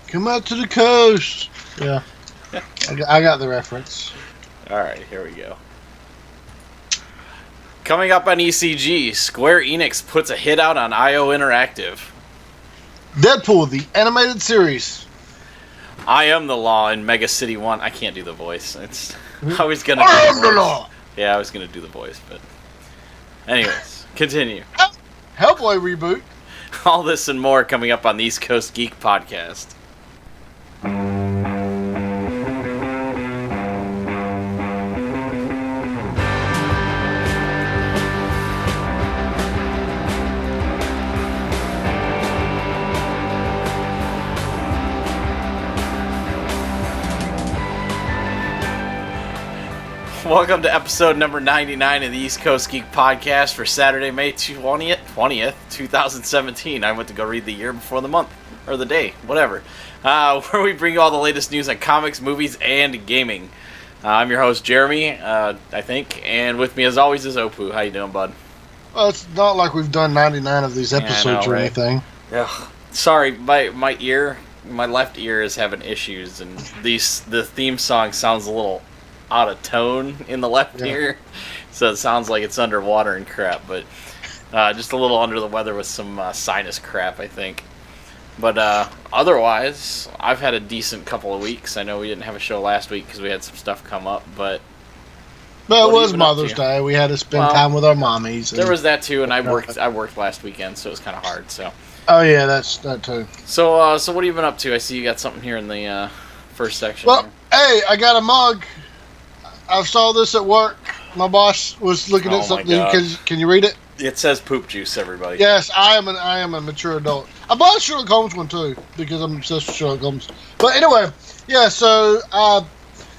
Come out to the coast. Yeah, I got the reference. All right, here we go. Coming up on ECG, Square Enix puts a hit out on IO Interactive. Deadpool, the animated series. I Am the Law in Mega City 1. I can't do the voice. I was gonna. I am the law. Yeah, I was gonna do the voice, but anyways, continue. Hellboy reboot. All this and more coming up on the East Coast Geek Podcast. Welcome to episode number 99 of the East Coast Geek Podcast for Saturday, May 20th, 2017. I went to go read the year before the month, or the day, whatever. Where we bring you all the latest news on comics, movies, and gaming. I'm your host, Jeremy, I think, and with me as always is Opu. How you doing, bud? Well, it's not like we've done 99 of these episodes or anything. Ugh. Sorry, my left ear is having issues, and the theme song sounds a little out of tone in the left ear, so it sounds like it's underwater and crap, but just a little under the weather with some sinus crap, I think. But otherwise, I've had a decent couple of weeks. I know we didn't have a show last week because we had some stuff come up, but it was Mother's Day. We had to spend time with our mommies. There was that too, and I worked last weekend, so it was kind of hard. So. Oh yeah, that's that too. So what have you been up to? I see you got something here in the first section. Well, here. Hey, I got a mug. I saw this at work. My boss was looking at something. Can you read it? It says poop juice, everybody. Yes, I am a mature adult. I bought a Sherlock Holmes one too because I'm obsessed with Sherlock Holmes. But anyway, yeah. So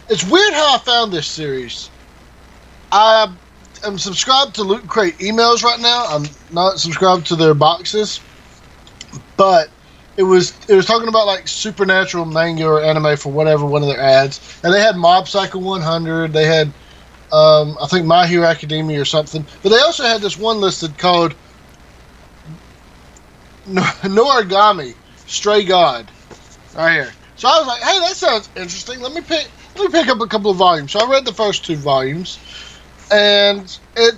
it's weird how I found this series. I am subscribed to Loot Crate emails right now. I'm not subscribed to their boxes, but it was talking about like supernatural manga or anime for whatever one of their ads, and they had Mob Psycho 100. They had I think My Hero Academia or something, but they also had this one listed called Noragami Stray God right here. So I was like, hey, that sounds interesting. Let me pick up a couple of volumes. So I read the first 2 volumes, and I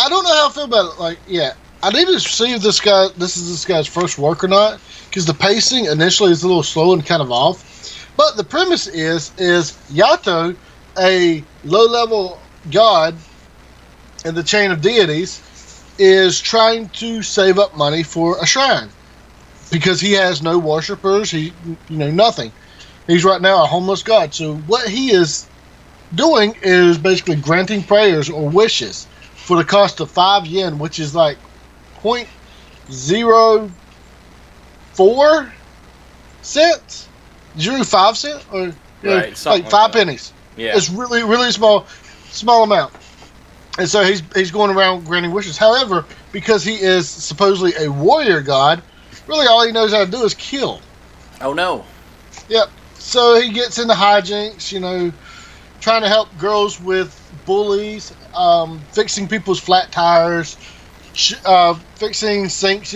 don't know how I feel about it. Like, yeah. I need to see if this is this guy's first work or not, because the pacing initially is a little slow and kind of off. But the premise is Yato, a low-level god in the chain of deities, is trying to save up money for a shrine because he has no worshippers. Nothing. He's right now a homeless god. So what he is doing is basically granting prayers or wishes for the cost of 5 yen, which is like 0.04 cents, 0.5 cents, or right, like 5 pennies. Yeah, it's really, really small amount. And so he's going around granting wishes. However, because he is supposedly a warrior god, really all he knows how to do is kill. Oh no. Yep. So he gets into hijinks, trying to help girls with bullies, fixing people's flat tires. Fixing sinks,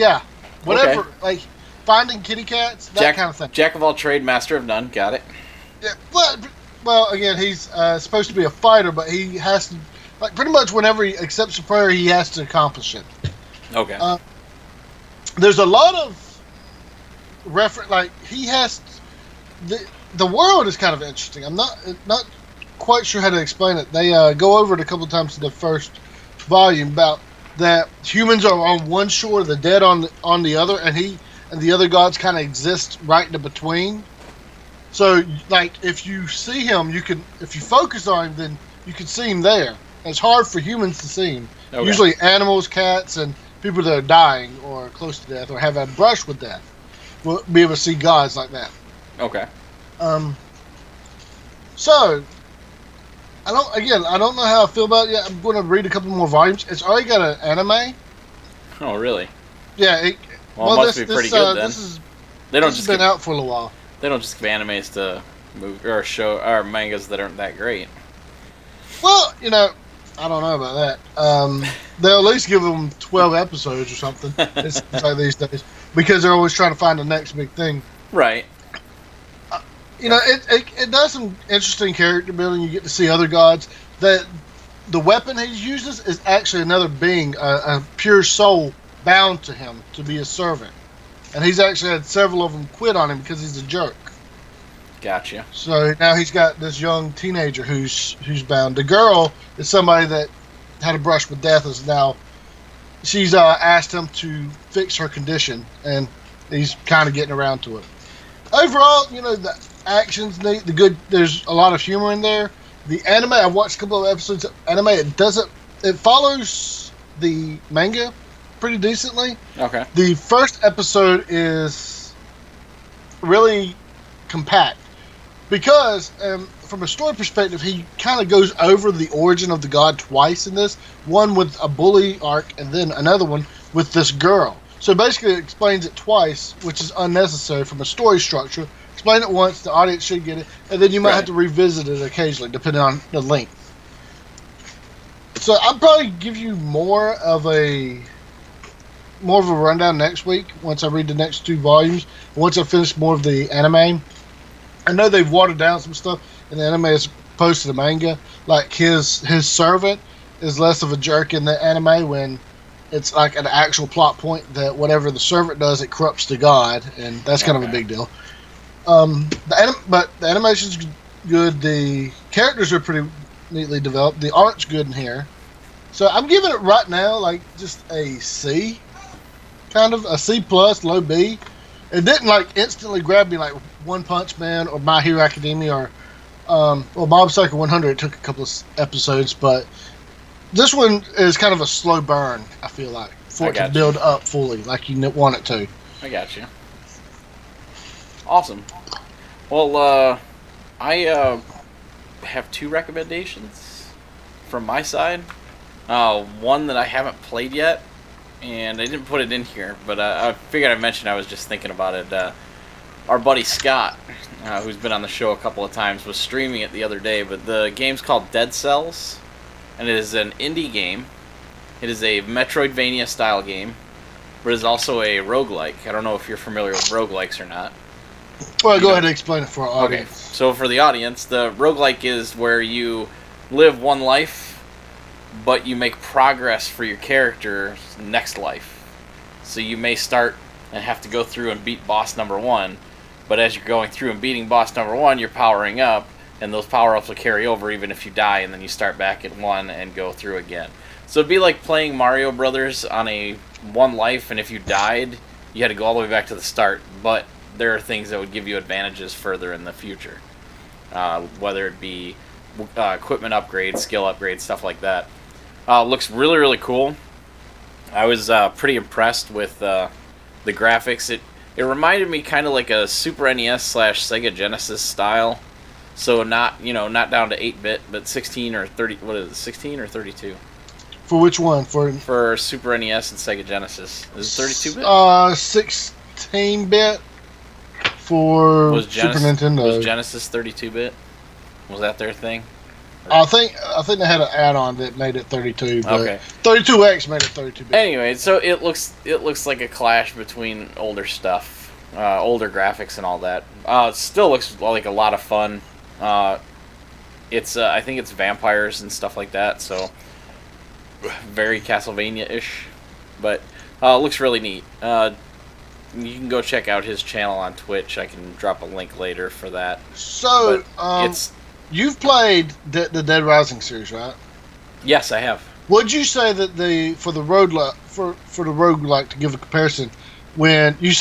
whatever, okay. Like finding kitty cats, that kind of thing. Jack of all trade, master of none. Got it. Yeah, well, again, he's supposed to be a fighter, but he has to, like, pretty much whenever he accepts a prayer, he has to accomplish it. Okay. There's a lot of reference, like he has the world is kind of interesting. I'm not quite sure how to explain it. They go over it a couple of times in the first volume about that humans are on one shore, the dead on the other, and the other gods kind of exist right in between. So, like, if you see him, if you focus on him, then you can see him there. And it's hard for humans to see him. Okay. Usually animals, cats, and people that are dying or close to death or have a brush with death will be able to see gods like that. Okay. So, I don't know how I feel about it yet. I'm going to read a couple more volumes. It's already got an anime. Oh, really? Yeah. It must be pretty good then. This has been out for a little while. They don't just give animes to show or mangas that aren't that great. Well, I don't know about that. They'll at least give them 12 episodes or something. It's like these days, because they're always trying to find the next big thing. Right. It does some interesting character building. You get to see other gods. That the weapon he uses is actually another being, a pure soul bound to him to be a servant, and he's actually had several of them quit on him because he's a jerk. Gotcha. So now he's got this young teenager who's bound. The girl is somebody that had a brush with death. Is now she's asked him to fix her condition, and he's kind of getting around to it. Overall, the action's neat. The good. There's a lot of humor in there. The anime, I've watched a couple of episodes of anime. It follows the manga pretty decently. Okay. The first episode is really compact because, from a story perspective, he kind of goes over the origin of the god twice in this. One with a bully arc, and then another one with this girl. So basically, it explains it twice, which is unnecessary from a story structure. Explain it once, the audience should get it, and then you might have to revisit it occasionally, depending on the length. So I'll probably give you more of a rundown next week once I read the next 2 volumes. Once I finish more of the anime, I know they've watered down some stuff in the anime as opposed to the manga. Like his servant is less of a jerk in the anime when it's like an actual plot point that whatever the servant does, it corrupts the god, and that's kind of a big deal. But the animation's good. The characters are pretty neatly developed. The art's good in here. So I'm giving it right now like just a C, kind of a C plus, low B. It didn't like instantly grab me like One Punch Man or My Hero Academia or Mob Psycho 100. It took a couple of episodes, but this one is kind of a slow burn. I feel like for it to build up fully, like you want it to. I got you. Awesome. Well, I have 2 recommendations from my side. One that I haven't played yet, and I didn't put it in here, but I figured I'd mention. I was just thinking about it. Our buddy Scott, who's been on the show a couple of times, was streaming it the other day, but the game's called Dead Cells, and it is an indie game. It is a Metroidvania-style game, but it is also a roguelike. I don't know if you're familiar with roguelikes or not. Well, go ahead and explain it for our audience. Okay, so for the audience, the roguelike is where you live one life, but you make progress for your character's next life. So you may start and have to go through and beat boss number 1, but as you're going through and beating boss number 1, you're powering up, and those power-ups will carry over even if you die, and then you start back at 1 and go through again. So it'd be like playing Mario Brothers on a 1 life, and if you died, you had to go all the way back to the start, but there are things that would give you advantages further in the future, whether it be equipment upgrades, skill upgrades, stuff like that. Looks really, really cool. I was pretty impressed with the graphics. It reminded me kind of like a Super NES / Sega Genesis style. So not down to 8-bit, but 16 or 30. What is it? 16 or 32? For which one? For Super NES and Sega Genesis. Is it 32-bit? 16-bit for Super Nintendo. Was Genesis 32-bit? Was that their thing? I think they had an add-on that made it 32. But okay. 32X made it 32-bit. Anyway, so it looks like a clash between older stuff, older graphics and all that. It still looks like a lot of fun. It's I think it's vampires and stuff like that, so very Castlevania-ish, but looks really neat. You can go check out his channel on Twitch. I can drop a link later for that. So, you've played the Dead Rising series, right? Yes, I have. Would you say that for the roguelike, to give a comparison, when you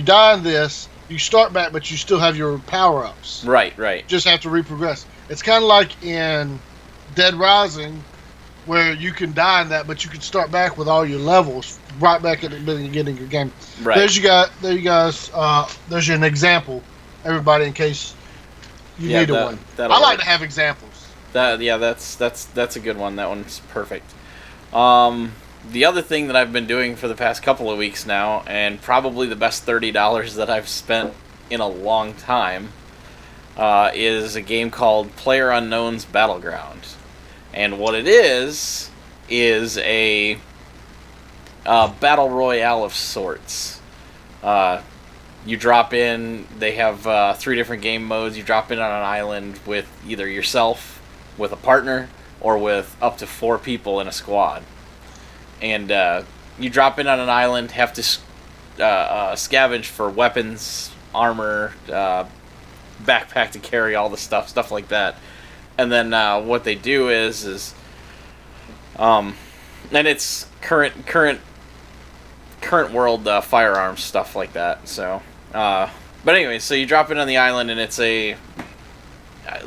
die in this, you start back, but you still have your power-ups. Right. Just have to reprogress. It's kind of like in Dead Rising, where you can die in that, but you can start back with all your levels right back at the beginning of your game. Right. There you guys. There's an example, everybody, in case you need one. I like to have examples. That's a good one. That one's perfect. The other thing that I've been doing for the past couple of weeks now, and probably the best $30 that I've spent in a long time, is a game called PlayerUnknown's Battleground. And what it is a battle royale of sorts. You drop in. They have 3 different game modes. You drop in on an island with either yourself, with a partner, or with up to 4 people in a squad. And you drop in on an island, have to scavenge for weapons, armor, backpack to carry all the stuff like that. And then what they do is and it's current world firearms stuff like that. So, but anyway, so you drop in on the island, and it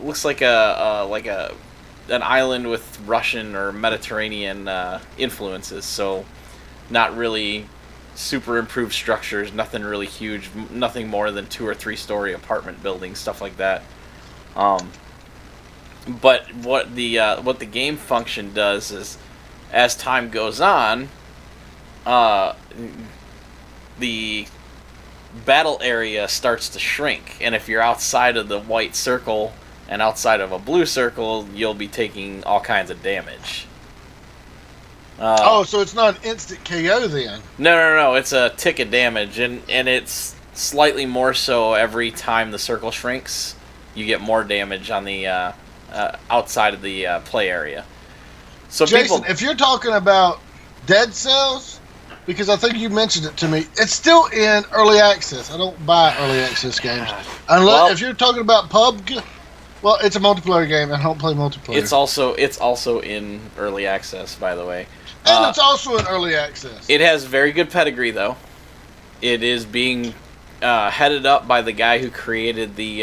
looks like an island with Russian or Mediterranean influences. So, not really super improved structures, nothing really huge, nothing more than 2 or 3 story apartment buildings, stuff like that. But what the game function does is, as time goes on, the battle area starts to shrink, and if you're outside of the white circle and outside of a blue circle, you'll be taking all kinds of damage. So it's not an instant KO then? No. It's a tick of damage, and it's slightly more so every time the circle shrinks. You get more damage on the outside of the play area. So Jason, if you're talking about Dead Cells, because I think you mentioned it to me, it's still in early access. I don't buy early access games unless if you're talking about PUBG. Well, it's a multiplayer game, and I don't play multiplayer. It's also in early access, by the way. And it's also in early access. It has very good pedigree, though. It is being headed up by the guy who created the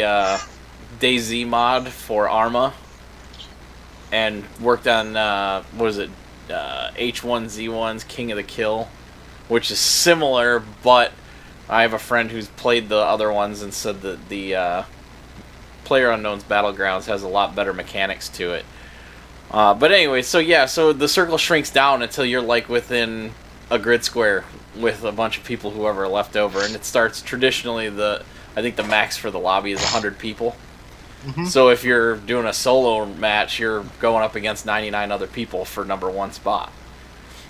DayZ mod for Arma, and worked on H1Z1's King of the Kill, which is similar, but I have a friend who's played the other ones and said that the PlayerUnknown's Battlegrounds has a lot better mechanics to it. But anyway, so the circle shrinks down until you're like within a grid square with a bunch of people who are left over, and it starts traditionally I think the max for the lobby is 100 people. Mm-hmm. So if you're doing a solo match, you're going up against 99 other people for number 1 spot.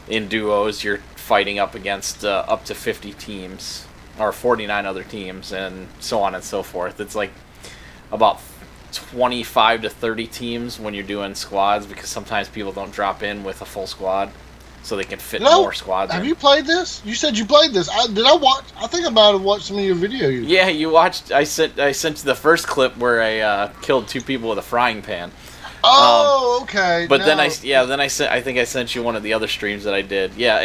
In duos, you're fighting up against up to 50 teams, or 49 other teams, and so on and so forth. It's like about 25 to 30 teams when you're doing squads, because sometimes people don't drop in with a full squad, so they can fit more squads. Have you played this? You said you played this. I think I might have watched some of your videos. Yeah, you watched. I sent you the first clip where I killed 2 people with a frying pan. Oh, okay. But then I think I sent you one of the other streams that I did. Yeah,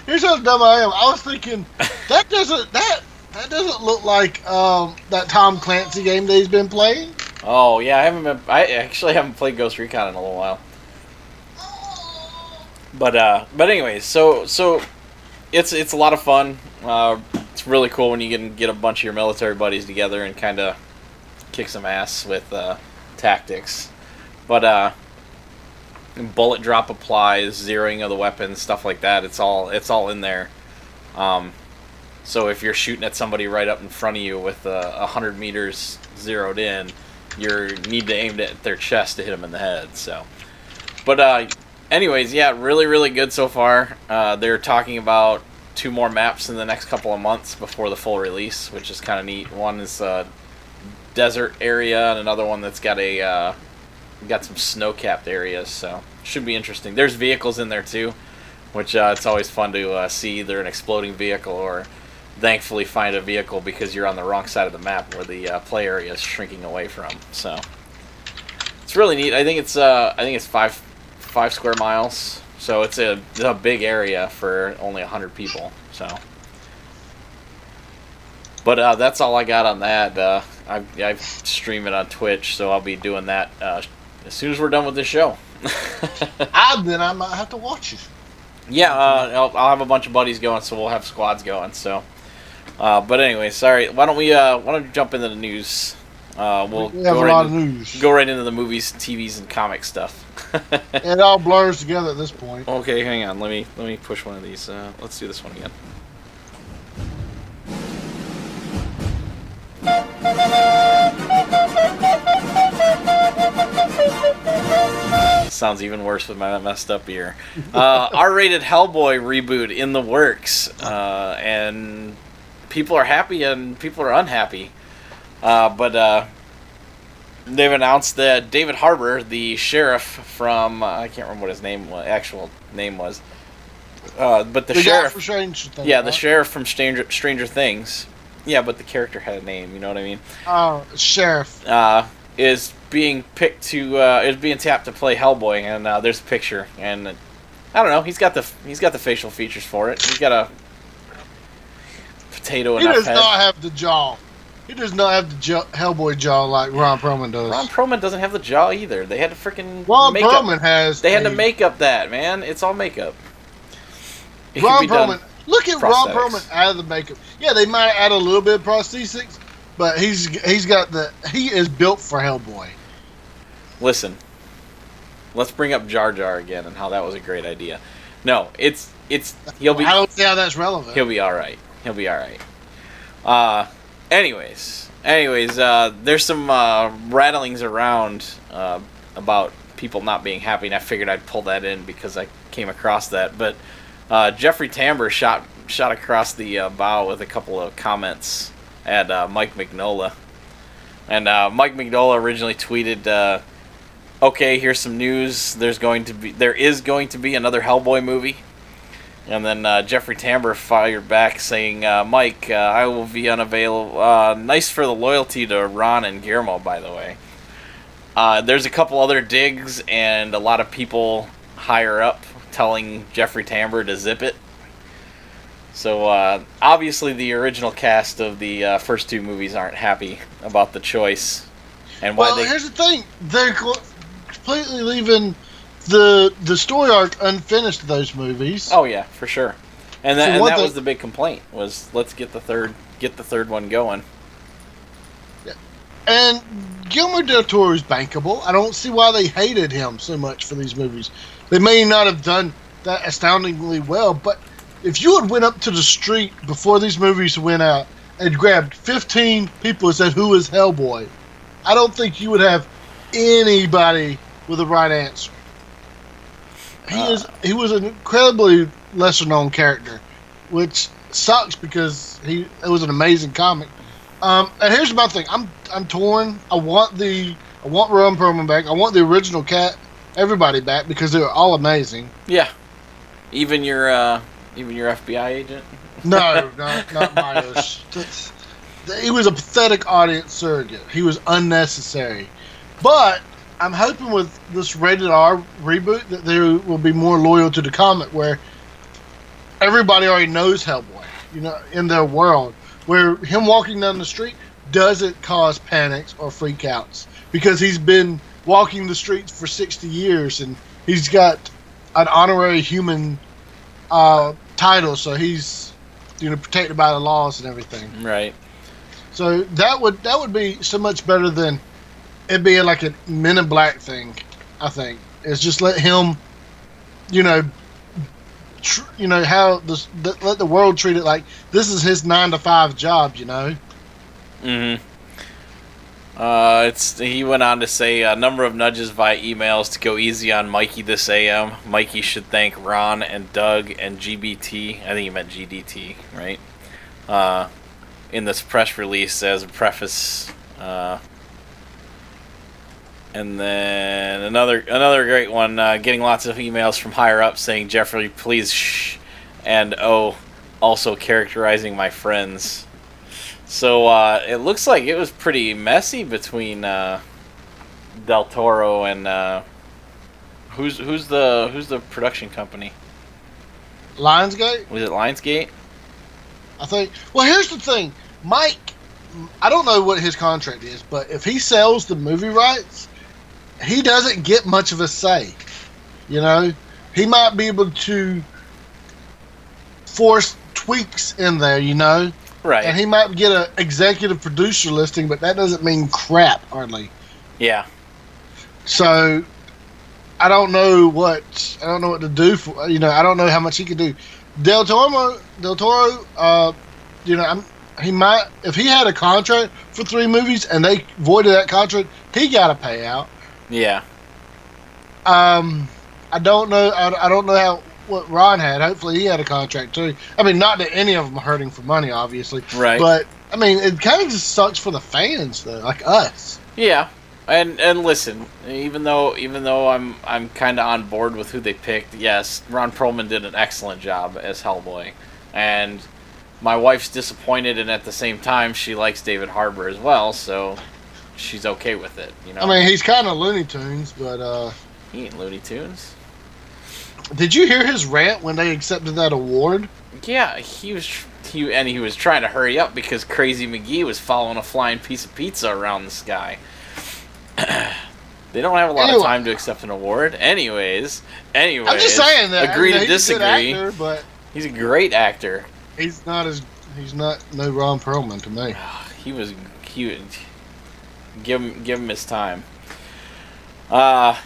here's how dumb I am. I was thinking that doesn't look like that Tom Clancy game that he's been playing. Oh yeah, I actually haven't played Ghost Recon in a little while. But anyways, so it's a lot of fun. It's really cool when you can get a bunch of your military buddies together and kind of kick some ass with tactics. But bullet drop applies, zeroing of the weapons, stuff like that. It's all in there. So if you're shooting at somebody right up in front of you with 100 meters zeroed in, you need to aim at their chest to hit them in the head. So, but anyways, yeah, really, really good so far. They're talking about 2 more maps in the next couple of months before the full release, which is kind of neat. One is a desert area, and another one that's got some snow-capped areas, so should be interesting. There's vehicles in there too, which it's always fun to see either an exploding vehicle or thankfully find a vehicle because you're on the wrong side of the map where the play area is shrinking away from. So it's really neat. I think it's 5 square miles, so it's a big area for only 100 people. So, but that's all I got on that. I stream it on Twitch, so I'll be doing that as soon as we're done with this show. Then I might have to watch it. Yeah, I'll have a bunch of buddies going, so we'll have squads going. So, but anyway, sorry. Why don't you jump into the news? We'll have a lot of news. Go right into the movies, TVs, and comic stuff. It all blurs together at this point. Okay, hang on. Let me push one of these. Let's do this one again. Sounds even worse with my messed up ear. R-rated Hellboy reboot in the works, and people are happy and people are unhappy. But they've announced that David Harbour, the sheriff from I can't remember what his actual name was, but the sheriff from Stranger Things, yeah, the sheriff from Stranger Things, yeah, but the character had a name. You know what I mean? Oh, sheriff. Is being picked to is being tapped to play Hellboy, and there's a picture, and I don't know. He's got the facial features for it. He's got a potato enough head. He does not have the jaw. He does not have the Hellboy jaw like Ron Perlman does. Ron Perlman doesn't have the jaw either. They had to freaking Perlman has. They had to make up that, man. It's all makeup. Ron Perlman. Look at Ron Perlman out of the makeup. Yeah, they might add a little bit of prosthetics, but he is built for Hellboy. Listen, let's bring up Jar Jar again and how that was a great idea. No, he'll be. I don't see how that's relevant. He'll be all right. Anyways, there's some rattlings around about people not being happy, and I figured I'd pull that in because I came across that. But Jeffrey Tambor shot across the bow with a couple of comments at Mike Mignola, and Mike Mignola originally tweeted, "Okay, here's some news. There is going to be another Hellboy movie." And then Jeffrey Tambor fired back saying, Mike, I will be unavailable. Nice for the loyalty to Ron and Guillermo, by the way. There's a couple other digs and a lot of people higher up telling Jeffrey Tambor to zip it. So obviously the original cast of the first two movies aren't happy about the choice. And here's the thing. They're completely leaving the story arc unfinished of those movies. Oh yeah, for sure. And that was the big complaint, was let's get the third one going. Yeah. And Guillermo del Toro is bankable. I don't see why they hated him so much for these movies. They may not have done that astoundingly well, but if you had went up to the street before these movies went out and grabbed 15 people and said, "Who is Hellboy?" I don't think you would have anybody with the right answer. He was an incredibly lesser known character, which sucks because it was an amazing comic. And here's my thing: I'm torn. I want Ron Perlman back. I want the original everybody back because they were all amazing. Yeah, even your FBI agent. No, not Myers. He was a pathetic audience surrogate. He was unnecessary, but I'm hoping with this rated R reboot that they will be more loyal to the comic, where everybody already knows Hellboy, in their world, where him walking down the street doesn't cause panics or freakouts because he's been walking the streets for 60 years and he's got an honorary human title, so he's protected by the laws and everything. Right. So that would be so much better than it being like a Men in Black thing. I think it's just let him, let the world treat it like this is his 9-to-5 job. Mm-hmm. He went on to say a number of nudges via emails to go easy on Mikey this AM. Mikey should thank Ron and Doug and GBT. I think he meant GDT, right? In this press release as a preface. And then another great one, getting lots of emails from higher up saying, Jeffrey, please shh, and also characterizing my friends. So it looks like it was pretty messy between Del Toro and who's the production company? Lionsgate? Was it Lionsgate? I think. Well, here's the thing, Mike. I don't know what his contract is, but if he sells the movie rights, he doesn't get much of a say. He might be able to force tweaks in there, Right. And he might get an executive producer listing, but that doesn't mean crap, hardly. Yeah. So I don't know what to do for. I don't know how much he could do. Del Toro. He might, if he had a contract for 3 movies and they voided that contract, he got to pay out. Yeah. I don't know. I don't know what Ron had. Hopefully, he had a contract too. I mean, not that any of them are hurting for money, obviously. Right. But I mean, it kind of just sucks for the fans, though, like us. Yeah. And listen, even though I'm kind of on board with who they picked, yes, Ron Perlman did an excellent job as Hellboy, and my wife's disappointed, and at the same time, she likes David Harbour as well, so she's okay with it. You know. I mean, he's kind of Looney Tunes, but he ain't Looney Tunes. did you hear his rant when they accepted that award? Yeah, he was trying to hurry up because Crazy McGee was following a flying piece of pizza around the sky. They don't have a lot of time to accept an award. Anyways, I'm just saying that. Agree to he's disagree. A good actor, but he's a great actor. He's not no Ron Perlman to me. He give him his time. I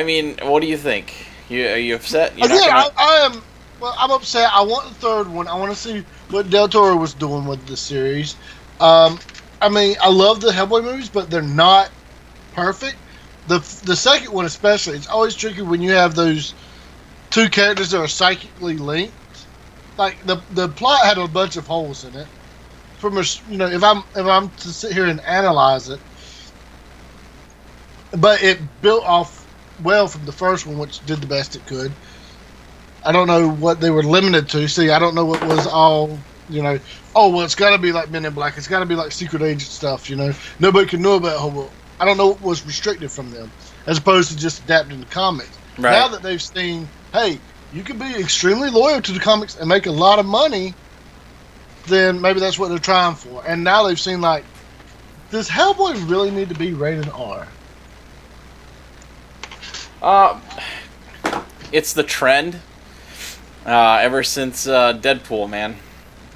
mean, what do you think? Are you upset? I am. Well, I'm upset. I want the third one. I want to see what Del Toro was doing with the series. I mean, I love the Hellboy movies, but they're not perfect. The second one especially, it's always tricky when you have those two characters that are psychically linked. Like the plot had a bunch of holes in it. From if I'm to sit here and analyze it, but it built off well from the first one, which did the best it could. I don't know what they were limited to. See, I don't know what was all. Oh, well, it's got to be like Men in Black. It's got to be like secret agent stuff, Nobody can know about Hobo. I don't know what was restricted from them, as opposed to just adapting the comics. Right. Now that they've seen, hey, you can be extremely loyal to the comics and make a lot of money, then maybe that's what they're trying for. And now they've seen, like, does Hellboy really need to be rated R? It's the trend. Ever since Deadpool, man.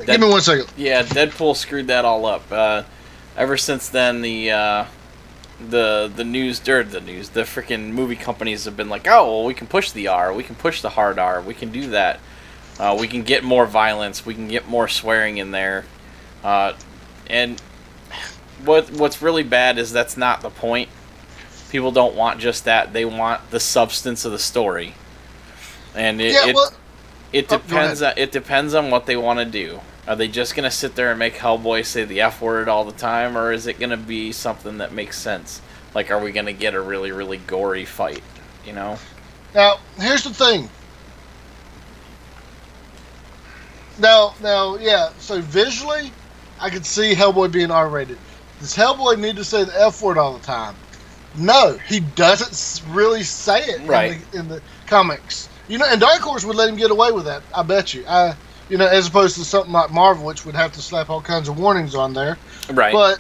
Give me 1 second. Yeah, Deadpool screwed that all up. Ever since then, the freaking movie companies have been like, oh, well, we can push the R, we can push the hard R, we can do that. We can get more violence, we can get more swearing in there. And what's really bad is that's not the point. People don't want just that; they want the substance of the story. And it depends on what they want to do. Are they just going to sit there and make Hellboy say the F word all the time, or is it going to be something that makes sense? Like, are we going to get a really, really gory fight, Now, here's the thing. Now, yeah, so visually, I could see Hellboy being R-rated. Does Hellboy need to say the F word all the time? No, he doesn't really say it in the comics. And Dark Horse would let him get away with that, I bet you. As opposed to something like Marvel, which would have to slap all kinds of warnings on there. Right. But,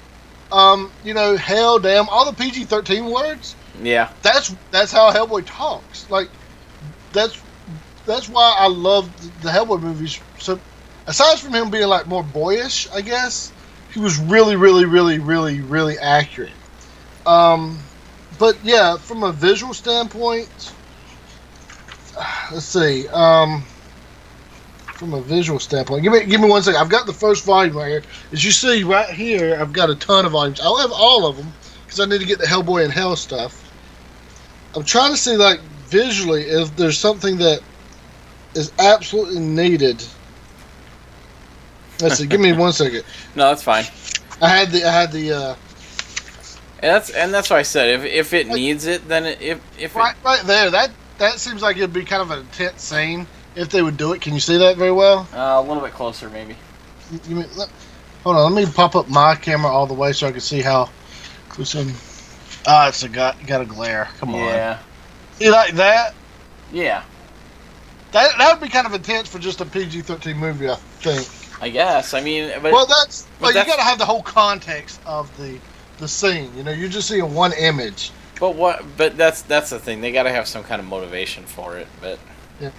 hell, damn, all the PG-13 words. Yeah. That's how Hellboy talks. Like, that's why I love the Hellboy movies. So, aside from him being, like, more boyish, I guess, he was really, really, really, really, really accurate. But, yeah, from a visual standpoint, let's see. From a visual standpoint, give me 1 second. I've got the first volume right here. As you see right here, I've got a ton of volumes. I'll have all of them because I need to get the Hellboy and Hell stuff. I'm trying to see, like, visually if there's something that is absolutely needed. Let's see. Give me 1 second. No, that's fine. I had the. And that's why I said if it needs it, then if right there that seems like it'd be kind of an intense scene. If they would do it, can you see that very well? A little bit closer, maybe. Hold on, let me pop up my camera all the way so I can see how. It's got a glare. Come on. Yeah. You like that? Yeah. That would be kind of intense for just a PG-13 movie, I think. I guess. I mean, but you got to have the whole context of the scene. You're just seeing one image. But that's the thing. They got to have some kind of motivation for it. But. Yeah.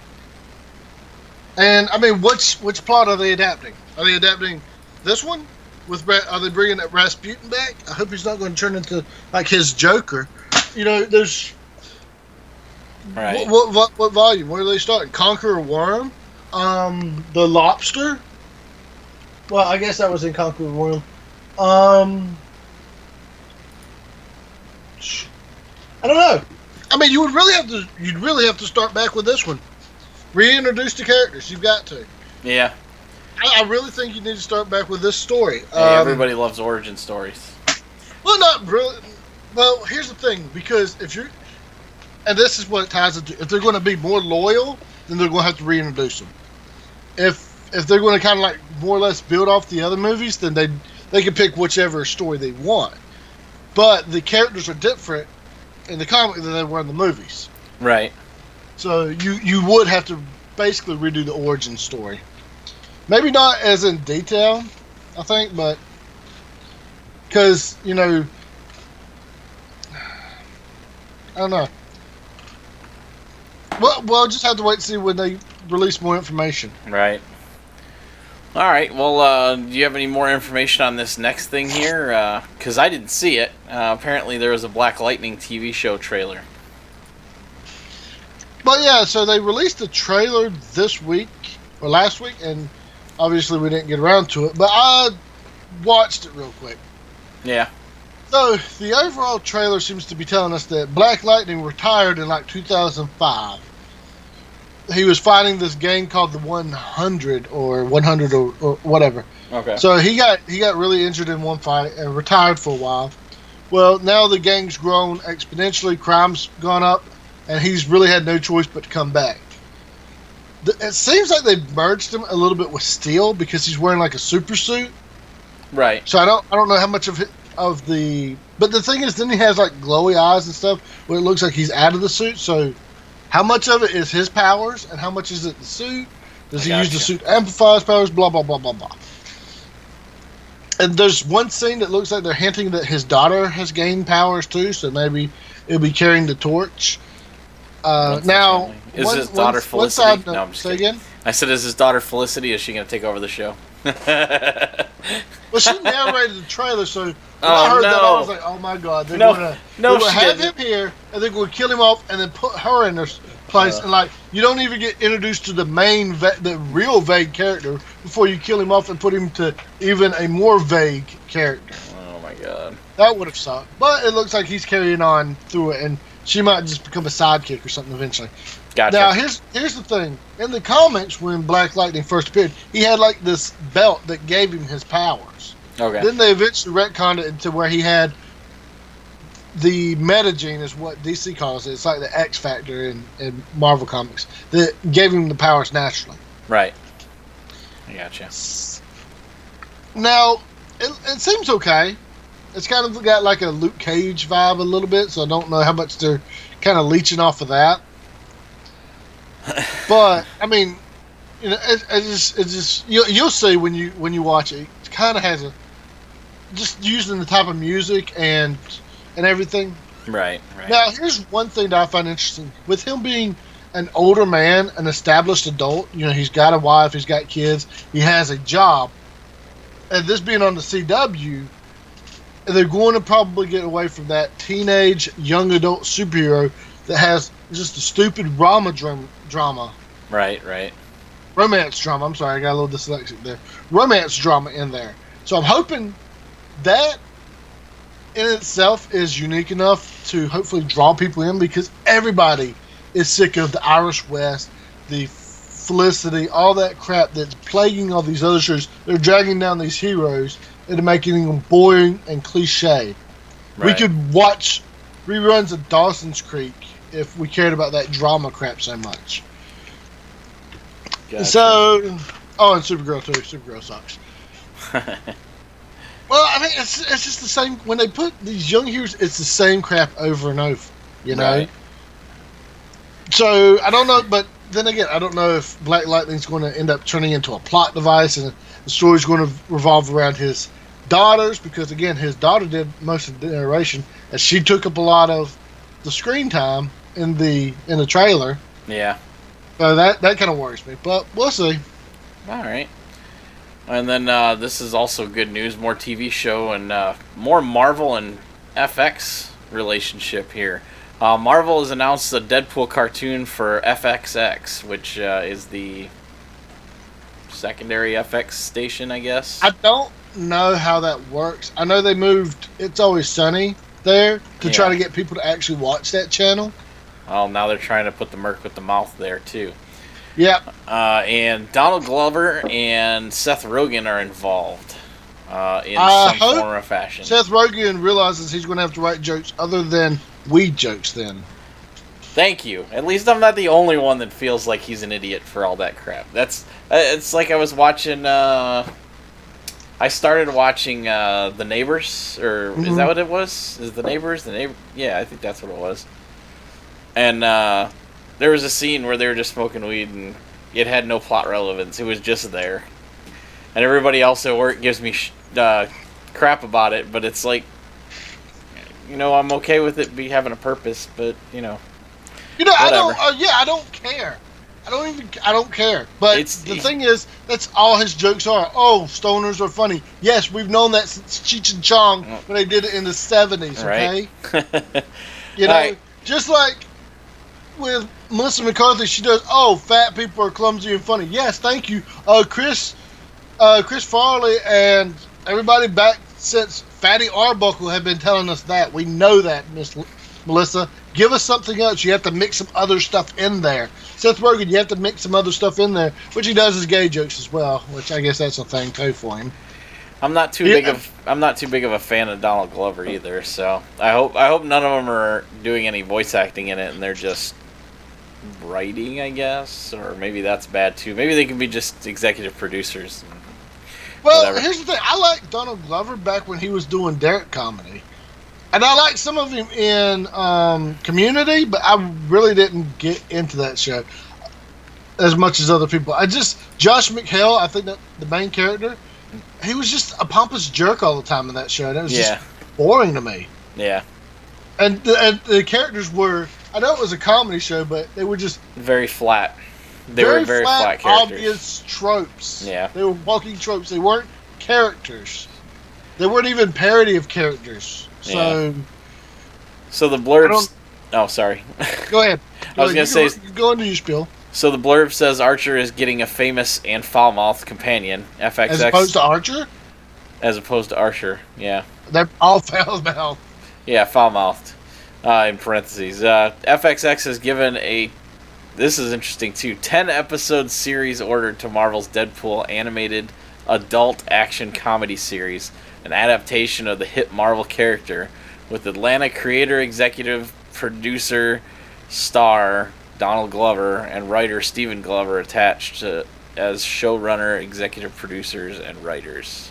And I mean, which plot are they adapting? Are they adapting this one? Are they bringing Rasputin back? I hope he's not going to turn into like his Joker. There's. Right. What volume? Where are they starting? Conqueror Worm, the Lobster. Well, I guess that was in Conqueror Worm. I don't know. I mean, you'd really have to start back with this one. Reintroduce the characters. You've got to. Yeah. I really think you need to start back with this story. Hey, everybody loves origin stories. Well, not really. Well, here's the thing, because if you're, and this is what it ties into, if they're going to be more loyal, then they're going to have to reintroduce them. If they're going to kind of like more or less build off the other movies, then they can pick whichever story they want. But the characters are different in the comic than they were in the movies. Right. So you would have to basically redo the origin story. Maybe not as in detail, I think, but because, you know, I don't know. Well, we'll just have to wait and see when they release more information. Right. All right. Well, do you have any more information on this next thing here? Because I didn't see it. Apparently, there was a Black Lightning TV show trailer. But yeah, so they released the trailer this week or last week, and obviously we didn't get around to it. But I watched it real quick. Yeah. So the overall trailer seems to be telling us that Black Lightning retired in like 2005. He was fighting this game called the 100 or 100 or whatever. Okay. So he got really injured in one fight and retired for a while. Well, now the gang's grown exponentially, crime's gone up, and he's really had no choice but to come back. It seems like they merged him a little bit with Steel because he's wearing like a super suit. Right. So I don't know how much of the, but the thing is, then he has like glowy eyes and stuff where it looks like he's out of the suit. So how much of it is his powers and how much is it the suit? Does he use the suit to amplify his powers? Blah blah blah blah blah. And there's one scene that looks like they're hinting that his daughter has gained powers too, so maybe it'll be carrying the torch. Now, is his daughter Felicity? No, I'm just kidding. Again? I said, is his daughter Felicity? Is she going to take over the show? Well, she narrated the trailer, so when I heard that, I was like, "Oh my god, they're going to have him here, and they're going to kill him off, and then put her in their place." And like, you don't even get introduced to the main, the real vague character before you kill him off and put him to even a more vague character. Oh my god, that would have sucked. But it looks like he's carrying on through it, and she might just become a sidekick or something eventually. Gotcha. Now, here's the thing. In the comics, when Black Lightning first appeared, he had like this belt that gave him his powers. Okay. Then they eventually retconned it into where he had the metagene, is what DC calls it. It's like the X Factor in Marvel Comics that gave him the powers naturally. Right. I gotcha. Now, it seems okay. It's kind of got like a Luke Cage vibe a little bit, so I don't know how much they're kind of leeching off of that. But I mean, you know, it's just you'll see when you watch it. It kind of has a just using the type of music and everything. Right. Now, here's one thing that I find interesting with him being an older man, an established adult. You know, he's got a wife, he's got kids, he has a job, and this being on the CW. They're going to probably get away from that teenage, young adult superhero that has just a stupid drama. Right. Romance drama. I'm sorry, I got a little dyslexic there. Romance drama in there. So I'm hoping that in itself is unique enough to hopefully draw people in, because everybody is sick of the Irish West, the Felicity, all that crap that's plaguing all these other shows. They're dragging down these heroes into making them boring and cliche. Right. We could watch reruns of Dawson's Creek if we cared about that drama crap so much. Gotcha. So, and Supergirl too. Supergirl sucks. Well, I think it's just the same. When they put these young heroes, it's the same crap over and over, you know? Right. So, I don't know, but then again, I don't know if Black Lightning's going to end up turning into a plot device, and the story's going to revolve around his daughters, because again, his daughter did most of the narration, and she took up a lot of the screen time in the trailer. Yeah. So that kind of worries me, but we'll see. All right. And then this is also good news, more TV show and more Marvel and FX relationship here. Marvel has announced a Deadpool cartoon for FXX, which is the secondary FX station, I guess. I don't know how that works. I know they moved It's Always Sunny there to try to get people to actually watch that channel. Well, now they're trying to put the Merc with the Mouth there, too. Yeah. And Donald Glover and Seth Rogen are involved in I some hope form or fashion. Seth Rogen realizes he's going to have to write jokes other than weed jokes then. Thank you. At least I'm not the only one that feels like he's an idiot for all that crap. That's it's like I was watching. I started watching The Neighbors, or is that what it was? Is The Neighbors? Yeah, I think that's what it was. And there was a scene where they were just smoking weed, and it had no plot relevance. It was just there, and everybody else at work gives me crap about it. But it's like, I'm okay with it having a purpose, but whatever. I don't care. I don't care. But the thing is, that's all his jokes are. Oh, stoners are funny. Yes, we've known that since Cheech and Chong when they did it in the 70s, okay? Right. Right. Just like with Melissa McCarthy, she does, oh, fat people are clumsy and funny. Yes, thank you. Chris Farley and everybody back since Fatty Arbuckle have been telling us that. We know that, Miss Melissa. Give us something else. You have to mix some other stuff in there. Seth Rogen, you have to mix some other stuff in there, which he does his gay jokes as well, which I guess that's a thing too for him. I'm not too big of a fan of Donald Glover either, so I hope none of them are doing any voice acting in it and they're just writing, I guess, or maybe that's bad too. Maybe they can be just executive producers. Well, here's the thing. I liked Donald Glover back when he was doing Derek comedy. And I like some of him in Community, but I really didn't get into that show as much as other people. Josh McHale, I think that the main character, he was just a pompous jerk all the time in that show. And it was just boring to me. Yeah. And the characters were, I know it was a comedy show, but they were just... very flat. They were very flat characters. Obvious tropes. Yeah. They were walking tropes. They weren't characters. They weren't even parody of characters. So the blurbs... Oh, sorry. Go ahead. I was going to say... Go into your spiel. So the blurb says Archer is getting a famous and foul-mouthed companion, FXX... As opposed to Archer? As opposed to Archer, yeah. They're all foul-mouthed. Yeah, foul-mouthed. In parentheses. FXX has given a... This is interesting, too. 10-episode series ordered to Marvel's Deadpool animated adult action comedy series, an adaptation of the hit Marvel character, with Atlanta creator, executive producer, star Donald Glover and writer Stephen Glover attached to as showrunner, executive producers, and writers.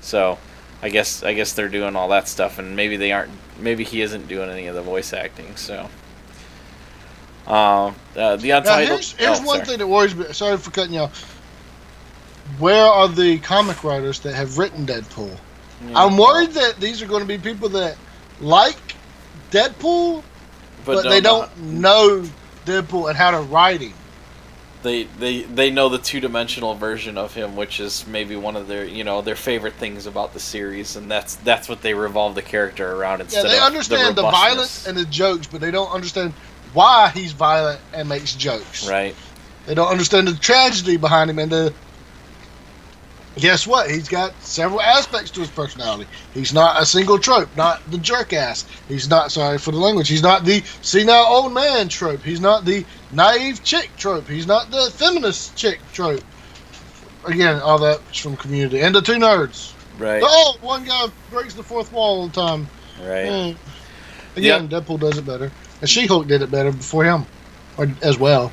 So, I guess they're doing all that stuff, and maybe they aren't. Maybe he isn't doing any of the voice acting. So, the Untitled. Now here's one thing that worries me. Sorry for cutting you off. Where are the comic writers that have written Deadpool? Yeah, I'm worried that these are going to be people that like Deadpool, but they don't know Deadpool and how to write him. They know the two-dimensional version of him, which is maybe one of their their favorite things about the series, and that's what they revolve the character around instead of the robustness. They understand the violence and the jokes, but they don't understand why he's violent and makes jokes. Right. They don't understand the tragedy behind him and guess what? He's got several aspects to his personality. He's not a single trope, not the jerk ass. He's not, sorry for the language, he's not the senile old man trope. He's not the naive chick trope. He's not the feminist chick trope. Again, all that's from Community. And the two nerds. Right. One guy breaks the fourth wall all the time. Right. Again, Deadpool does it better. And She-Hulk did it better before him. Or as well.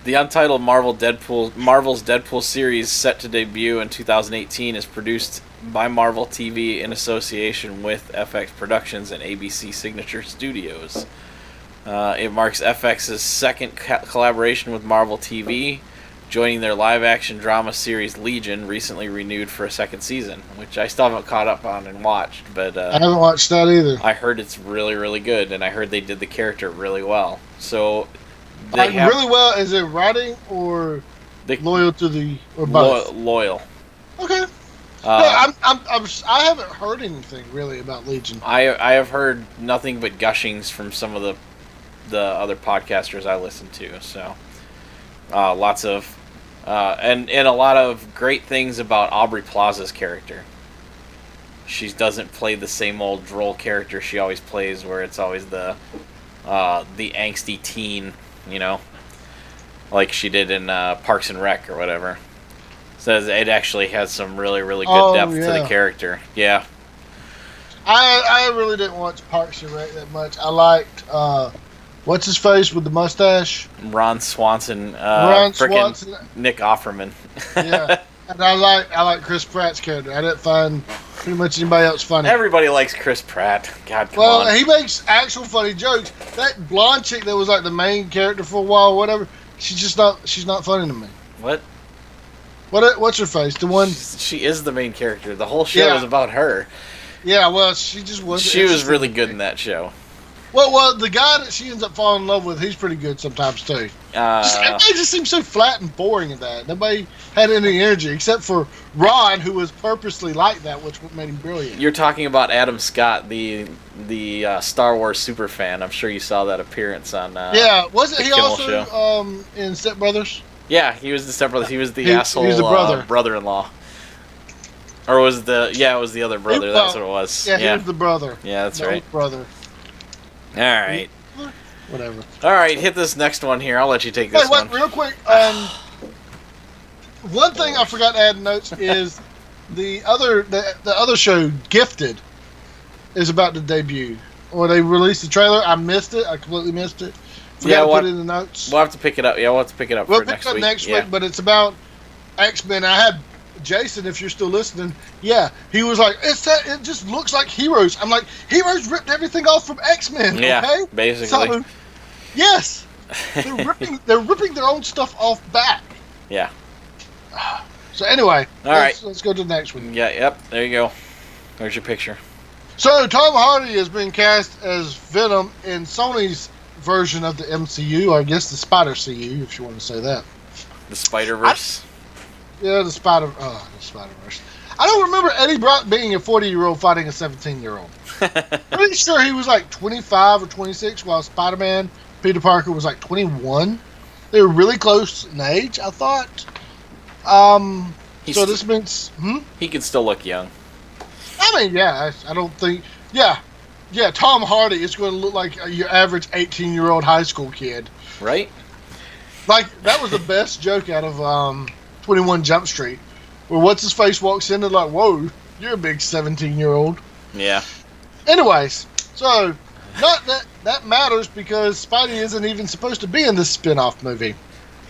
The untitled Marvel's Deadpool series, set to debut in 2018, is produced by Marvel TV in association with FX Productions and ABC Signature Studios. It marks FX's second collaboration with Marvel TV, joining their live-action drama series Legion, recently renewed for a second season, which I still haven't caught up on and watched. But I haven't watched that either. I heard it's really, really good, and I heard they did the character really well. So... really well, is it writing or loyal to the or both? Loyal. Okay. I haven't heard anything really about Legion. I have heard nothing but gushings from some of the other podcasters I listen to. So lots of and a lot of great things about Aubrey Plaza's character. She doesn't play the same old droll character she always plays, where it's always the angsty teen. like she did in Parks and Rec or whatever. Says it actually has some really, really good Oh, depth to yeah. the character. Yeah. I really didn't watch Parks and Rec that much. I liked what's his face with the mustache? Ron Swanson. Ron Frickin' Swanson. Nick Offerman. Yeah, and I like Chris Pratt's character. I didn't find pretty much anybody else funny. Everybody likes Chris Pratt. God, come Well, on. he makes actual funny jokes. That blonde chick that was like the main character for a while, or whatever. She's not funny to me. What? What's her face? The one. She is the main character. The whole show is about her. Yeah, well, she just wasn't. She was really good in that show. Well, the guy that she ends up falling in love with, he's pretty good sometimes too. Everybody just seems so flat and boring in that. Nobody had any energy except for Ron, who was purposely like that, which made him brilliant. You're talking about Adam Scott, the Star Wars super fan. I'm sure you saw that appearance on. Yeah, wasn't he Kimmel also in Step Brothers? Yeah, he was the stepbrother. He was the asshole he was the brother. brother-in-law. Or was the it was the other brother. That's what it was. Yeah, he was the brother. Yeah, that's right. Brother. All right. Whatever. All right, hit this next one here. I'll let you take this one. Wait, real quick. One thing I forgot to add in notes is the other show, Gifted, is about to debut. Or they released the trailer. I missed it. I completely missed it. Forgot to put it in the notes. We'll have to pick it up. Yeah, we'll have to pick it up for next week. We'll pick it up next week, but it's about X-Men. I had Jason, if you're still listening, he was like, it just looks like Heroes. I'm like, Heroes ripped everything off from X-Men, okay? Basically. So, yes, they're ripping their own stuff off back. Yeah. So anyway, let's go to the next one. Yeah, yep, there you go. There's your picture. So Tom Hardy has been cast as Venom in Sony's version of the MCU, or I guess the Spider-CU, if you want to say that. The Spider-Verse. Yeah, the Spider-Verse. I don't remember Eddie Brock being a 40-year-old fighting a 17-year-old. Pretty sure he was like 25 or 26, while Spider-Man, Peter Parker, was like 21. They were really close in age, I thought. So this means... He can still look young. I mean, yeah, I don't think... Yeah, Tom Hardy is going to look like your average 18-year-old high school kid. Right? Like, that was the best joke out of 21 Jump Street, where what's-his-face walks in and like, whoa, you're a big 17-year-old. Yeah. Anyways, so, not that matters because Spidey isn't even supposed to be in this spin-off movie.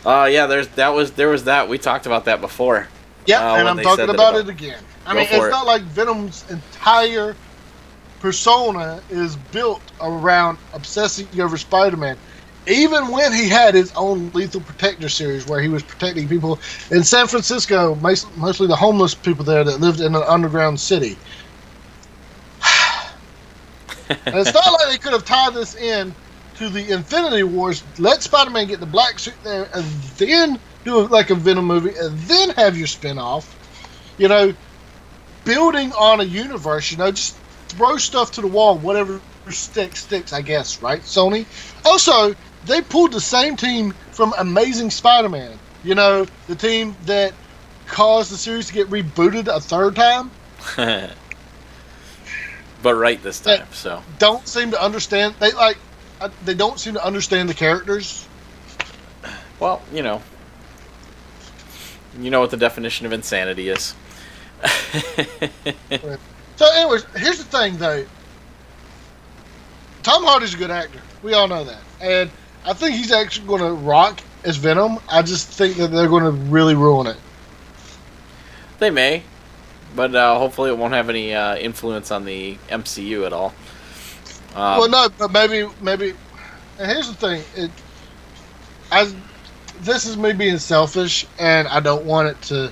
Yeah, there was that. We talked about that before. Yeah, and I'm talking about it again. I mean, it's not like Venom's entire persona is built around obsessing over Spider-Man. Even when he had his own Lethal Protector series where he was protecting people in San Francisco, mostly the homeless people there that lived in an underground city. And it's not like they could have tied this in to the Infinity Wars, let Spider-Man get the black suit there, and then do like a Venom movie, and then have your spin-off. You know, building on a universe, just throw stuff to the wall, whatever sticks, I guess, right, Sony? Also, they pulled the same team from Amazing Spider-Man. The team that caused the series to get rebooted a third time. But right this time, so. Don't seem to understand. They don't seem to understand the characters. Well, you know what the definition of insanity is. So, anyways, here's the thing, though. Tom Hardy's a good actor. We all know that. And I think he's actually going to rock as Venom. I just think that they're going to really ruin it. They may. But hopefully it won't have any influence on the MCU at all. Well, no, but maybe. And here's the thing. This is me being selfish, and I don't want it to...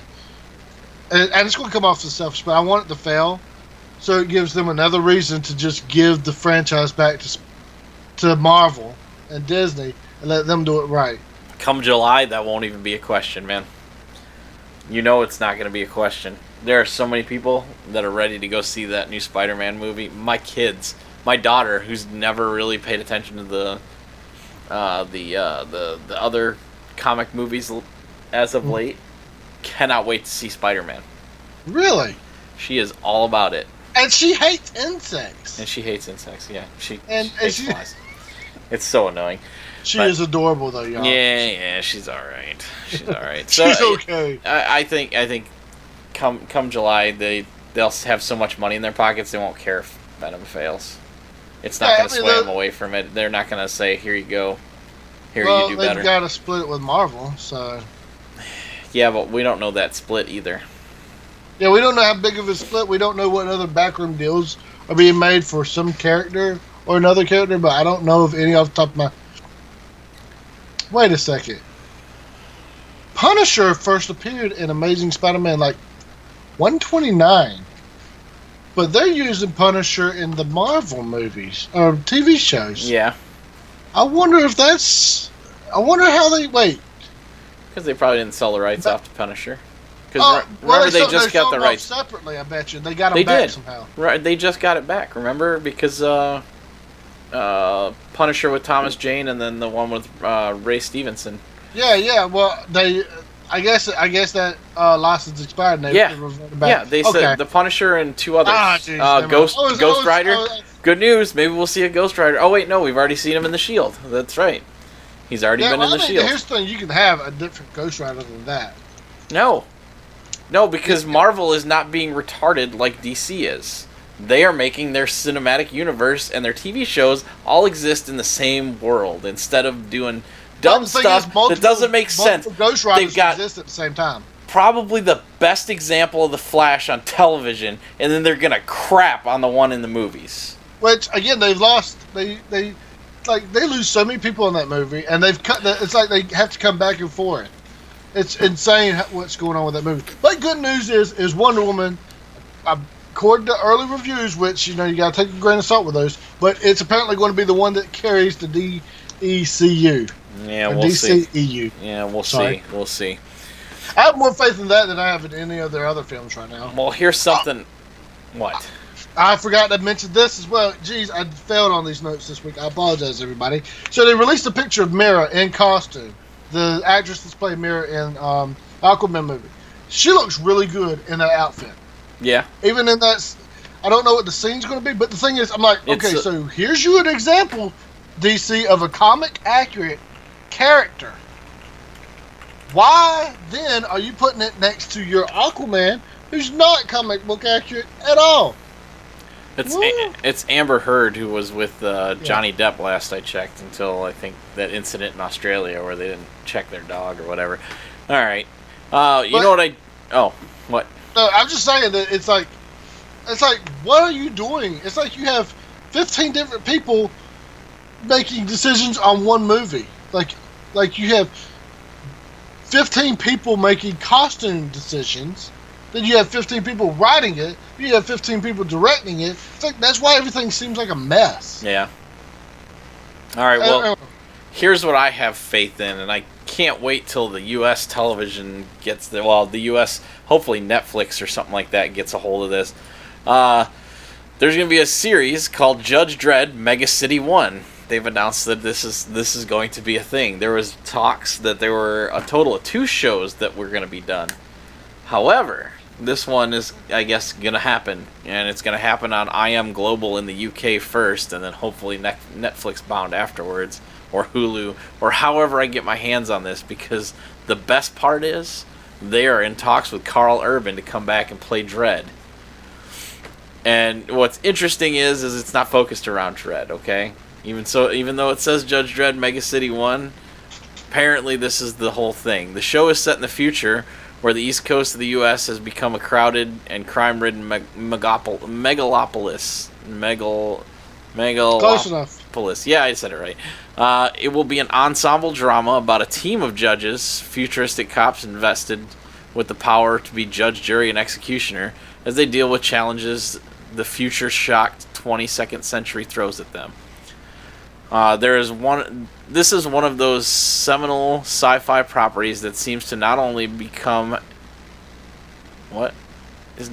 And it's going to come off as selfish, but I want it to fail. So it gives them another reason to just give the franchise back to Marvel and Disney and let them do it right. Come July, that won't even be a question, man. It's not going to be a question. There are so many people that are ready to go see that new Spider-Man movie. My kids, my daughter, who's never really paid attention to the other comic movies as of late, cannot wait to see Spider-Man. Really? She is all about it. And she hates insects. And she hates insects. Yeah, she hates flies. It's so annoying. She is adorable, though, y'all. Yeah, she's all right. She's all right. So, she's okay. I think, come July, they'll have so much money in their pockets they won't care if Venom fails. It's not going to sway them away from it. They're not going to say, "Here you go, you do better." They've got to split it with Marvel, so. Yeah, but we don't know that split either. Yeah, we don't know how big of a split. We don't know what other backroom deals are being made for some character or another character, but I don't know of any off the top of my... Wait a second. Punisher first appeared in Amazing Spider-Man, 129. But they're using Punisher in the Marvel movies, or TV shows. Yeah. I wonder if that's... I wonder how they... Wait. Because they probably didn't sell the rights off to Punisher. Because remember, they just got the rights separately. I bet you they got them back somehow. Right, they just got it back. Remember, because Punisher with Thomas Jane, and then the one with Ray Stevenson. Yeah. Well, I guess that license expired. And they reverted back. Yeah. They said the Punisher and two others. Ghost Rider. Good news. Maybe we'll see a Ghost Rider. Oh wait, no, we've already seen him in the Shield. That's right. He's already been in the Shield. Here's the thing: you can have a different Ghost Rider than that. No, because Marvel is not being retarded like DC is. They are making their cinematic universe and their TV shows all exist in the same world instead of doing dumb stuff that doesn't make sense. Ghost Riders exist at the same time. Probably the best example of the Flash on television, and then they're gonna crap on the one in the movies. Which again, they've lost. They lose so many people in that movie, and they've cut. It's like they have to come back and forth. It's insane what's going on with that movie. But good news is Wonder Woman, according to early reviews, which you got to take a grain of salt with those, but it's apparently going to be the one that carries the DECU. Yeah, we'll see. DCEU. Yeah, we'll see. We'll see. I have more faith in that than I have in any of their other films right now. Well, here's something. What? I forgot to mention this as well. Jeez, I failed on these notes this week. I apologize, everybody. So they released a picture of Mira in costume. The actress that's played Mira in Aquaman movie. She looks really good in that outfit. Yeah. Even in that... I don't know what the scene's going to be, but the thing is, I'm like, okay, so here's you an example, DC, of a comic-accurate character. Why, then, are you putting it next to your Aquaman, who's not comic book accurate at all? It's Amber Heard who was with Johnny Depp last I checked, until I think that incident in Australia where they didn't check their dog or whatever. All right. You know what what? No, I'm just saying that it's like, what are you doing? It's like you have 15 different people making decisions on one movie. Like you have 15 people making costume decisions. Then you have 15 people writing it. You have 15 people directing it. It's like that's why everything seems like a mess. Yeah. All right. Well, here's what I have faith in, and I can't wait till the U.S. television gets the U.S. hopefully Netflix or something like that gets a hold of this. There's going to be a series called Judge Dredd Mega City 1. They've announced that this is going to be a thing. There was talks that there were a total of 2 shows that were going to be done. However, this one is, I guess, going to happen, and it's going to happen on IM Global in the UK first, and then hopefully Netflix bound afterwards, or Hulu, or however I get my hands on this, because the best part is they are in talks with Carl Urban to come back and play Dredd. And what's interesting is it's not focused around Dredd, okay? Even though it says Judge Dredd Mega City 1, apparently this is the whole thing. The show is set in the future, where the east coast of the U.S. has become a crowded and crime-ridden megalopolis. Close enough. Yeah, I said it right. It will be an ensemble drama about a team of judges, futuristic cops invested with the power to be judge, jury, and executioner, as they deal with challenges the future-shocked 22nd century throws at them. This is one of those seminal sci-fi properties that seems to not only become... This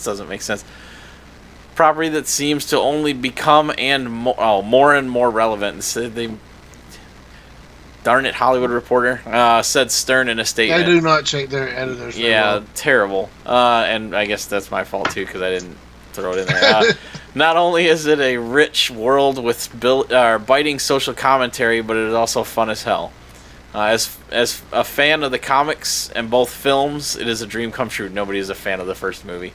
doesn't make sense. Property that seems to only become more and more relevant. Darn it, Hollywood Reporter, said Stern in a statement. They do not check their editors. Yeah, terrible. And I guess that's my fault too, because I didn't throw it in there. Not only is it a rich world with biting social commentary, but it is also fun as hell. As a fan of the comics and both films, it is a dream come true. Nobody is a fan of the first movie.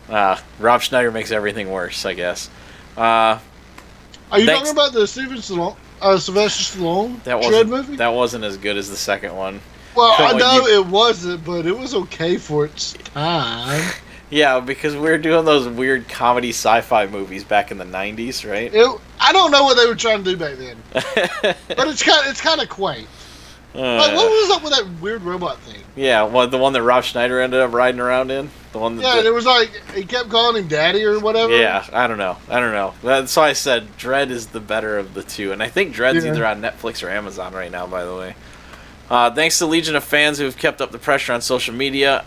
Rob Schneider makes everything worse, I guess. Are you talking about the Sylvester Stallone Dredd movie? That wasn't as good as the second one. Well, I know it wasn't, but it was okay for its time. Yeah, because we were doing those weird comedy sci-fi movies back in the 90s, right? I don't know what they were trying to do back then. But it's kind of quaint. Like, what was up with that weird robot thing? Yeah, the one that Rob Schneider ended up riding around in? The one that and it was like, he kept calling him Daddy or whatever. Yeah, I don't know. That's why I said Dredd is the better of the two. And I think Dredd's either on Netflix or Amazon right now, by the way. Thanks to Legion of fans who have kept up the pressure on social media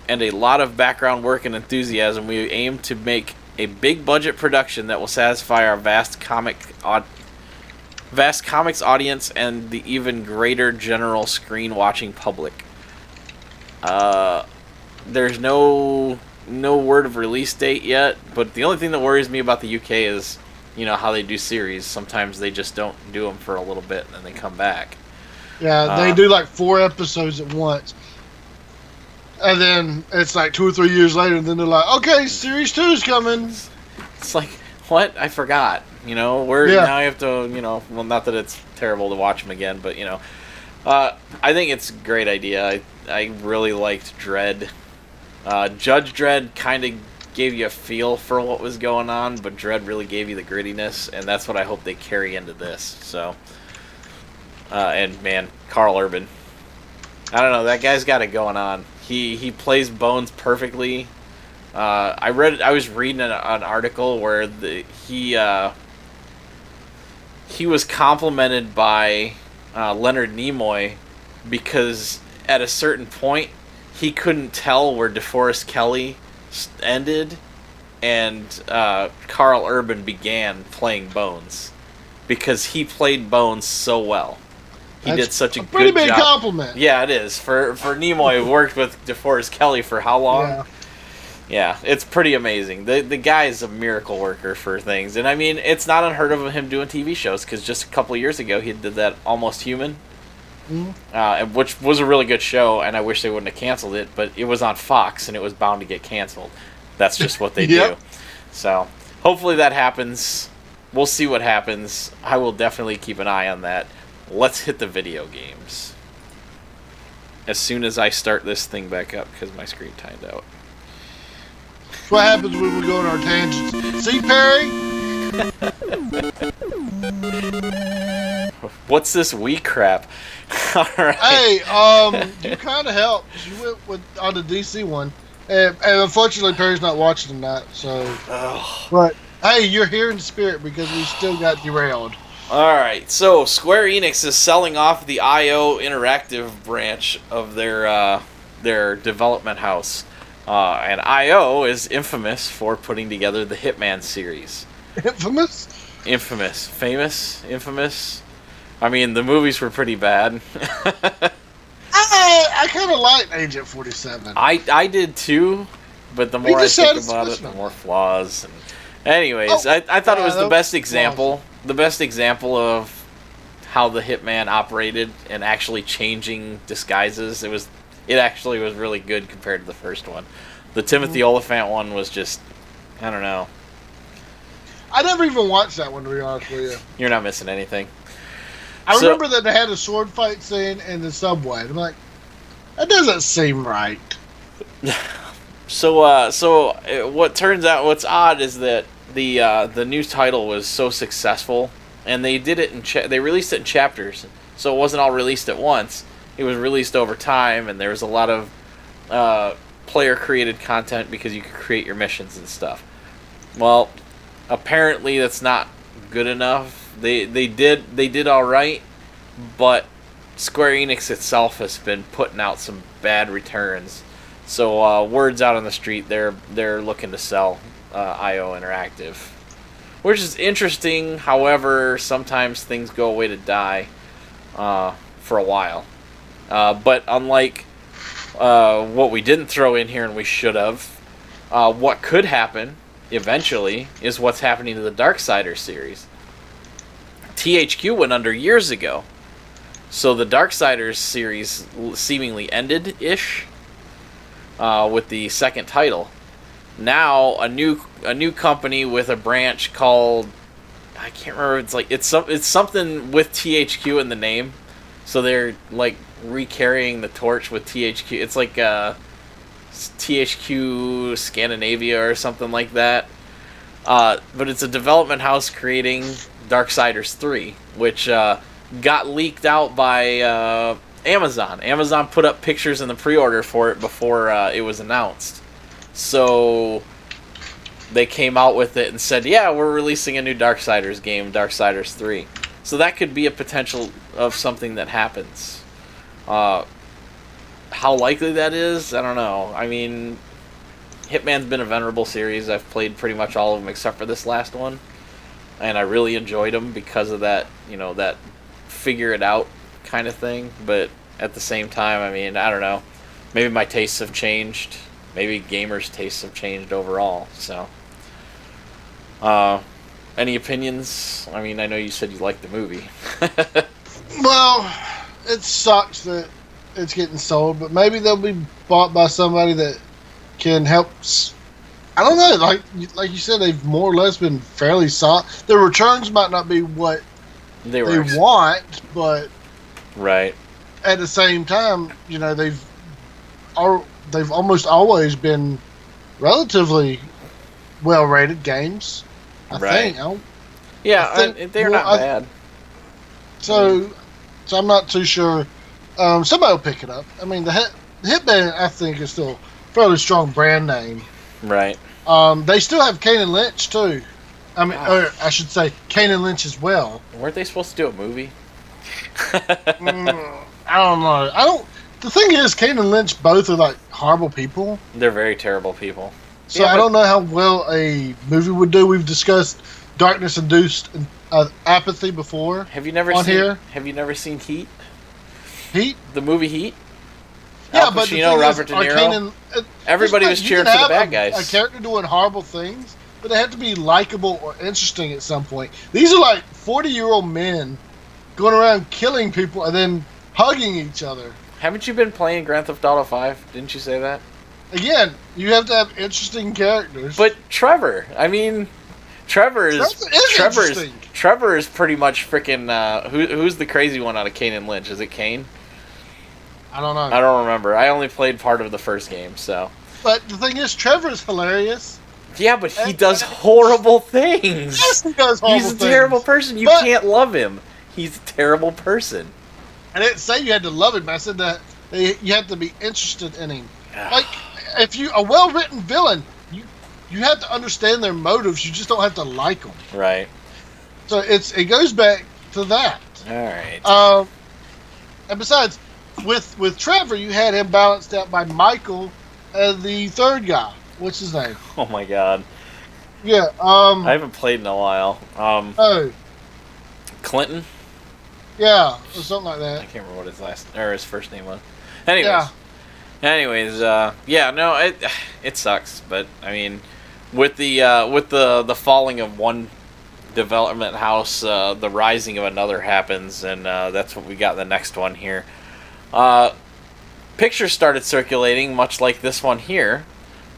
and a lot of background work and enthusiasm, we aim to make a big budget production that will satisfy our vast comics audience and the even greater general screen watching public. There's no word of release date yet, but the only thing that worries me about the UK is, how they do series. Sometimes they just don't do them for a little bit and then they come back. Yeah, they do like 4 episodes at once. And then it's like 2 or 3 years later, and then they're like, okay, series 2 is coming. It's like, what? I forgot. Now I have to, well, not that it's terrible to watch them again, but, I think it's a great idea. I really liked Dredd. Judge Dredd kind of gave you a feel for what was going on, but Dredd really gave you the grittiness, and that's what I hope they carry into this. So, and man, Carl Urban. I don't know, that guy's got it going on. He plays Bones perfectly. I was reading an article where he was complimented by Leonard Nimoy because at a certain point he couldn't tell where DeForest Kelley ended and Carl Urban began playing Bones because he played Bones so well. He did such a good job. Pretty big compliment. Yeah, it is. For Nimoy, who worked with DeForest Kelley for how long? Yeah, it's pretty amazing. The guy is a miracle worker for things. And I mean, it's not unheard of him doing TV shows, because just a couple of years ago, he did that Almost Human, which was a really good show, and I wish they wouldn't have canceled it, but it was on Fox, and it was bound to get canceled. That's just what they do. So, hopefully that happens. We'll see what happens. I will definitely keep an eye on that. Let's hit the video games. As soon as I start this thing back up, because my screen timed out. That's what happens when we go on our tangents. See, Perry? What's this Wii crap? Alright. Hey, you kind of helped. You went on the DC one. And unfortunately, Perry's not watching that, so... But, hey, you're here in spirit because we still got derailed. Alright, so Square Enix is selling off the IO Interactive branch of their development house. And IO is infamous for putting together the Hitman series. Infamous? Infamous. Famous? Infamous? I mean, the movies were pretty bad. I kind of liked Agent 47. I did too, but the more I think about it, the more flaws. Anyways, I thought it was the best example. The best example of how the Hitman operated and actually changing disguises. It actually was really good compared to the first one. The Timothy Olyphant one was just, I don't know. I never even watched that one, to be honest with you. You're not missing anything. I remember that they had a sword fight scene in the subway. I'm like, that doesn't seem right. So what turns out, what's odd is that the new title was so successful, and they did it they released it in chapters, so it wasn't all released at once. It was released over time, and there was a lot of player-created content because you could create your missions and stuff. Well, apparently that's not good enough. They did all right, but Square Enix itself has been putting out some bad returns. So word's out on the street, they're looking to sell IO Interactive, which is interesting. However, sometimes things go away to die for a while. But unlike what we didn't throw in here and we should have, what could happen eventually, is what's happening to the Darksiders series. THQ went under years ago, so the Darksiders series seemingly ended-ish with the second title. Now a new company with a branch called, I can't remember. It's something with THQ in the name, so they're like recarrying the torch with THQ. It's like THQ Scandinavia or something like that. But it's a development house creating Darksiders 3, which got leaked out by Amazon. Amazon put up pictures in the pre-order for it before it was announced. So they came out with it and said, yeah, we're releasing a new Darksiders game, Darksiders 3. So that could be a potential of something that happens. How likely that is, I don't know. I mean, Hitman's been a venerable series. I've played pretty much all of them except for this last one. And I really enjoyed them because of that, that figure it out kind of thing. But at the same time, I mean, I don't know. Maybe my tastes have changed. Maybe gamers' tastes have changed overall. So, any opinions? I mean, I know you said you liked the movie. Well, it sucks that it's getting sold, but maybe they'll be bought by somebody that can help. I don't know. Like you said, they've more or less been fairly solid. Their returns might not be what they want, but right. At the same time, they've almost always been relatively well-rated games. I think. They're not bad. So I'm not too sure. Somebody will pick it up. I mean, the Hitman, I think, is still a fairly strong brand name. Right. They still have Kane and Lynch, too. I mean, or I should say Kane and Lynch as well. Weren't they supposed to do a movie? I don't know. The thing is, Kane and Lynch both are like horrible people. They're very terrible people. So I don't know how well a movie would do. We've discussed darkness-induced apathy before. Have you never seen Heat? Heat? The movie Heat? Yeah, Al Pacino, Robert De Niro. Everybody was cheering for the bad guys. A character doing horrible things, but they have to be likable or interesting at some point. These are like 40-year-old men going around killing people and then hugging each other. Haven't you been playing Grand Theft Auto 5? Didn't you say that? Again, you have to have interesting characters. But Trevor, I mean, Trevor is pretty much freaking. Who's the crazy one out of Kane and Lynch? Is it Kane? I don't know. I don't remember. I only played part of the first game, so. But the thing is, Trevor's hilarious. Yeah, but he does horrible things. Yes, he does horrible things. He's a terrible person. You can't love him. He's a terrible person. I didn't say you had to love him. I said that you have to be interested in him. Like, if you a well-written villain, you have to understand their motives. You just don't have to like them. Right. So it goes back to that. All right. And besides, with Trevor, you had him balanced out by Michael and the third guy. What's his name? Oh my God. Yeah. I haven't played in a while. Clinton. Yeah, or something like that. I can't remember what his first name was. Anyways, it sucks, but I mean, with the falling of one development house, the rising of another happens, and that's what we got in the next one here. Pictures started circulating, much like this one here,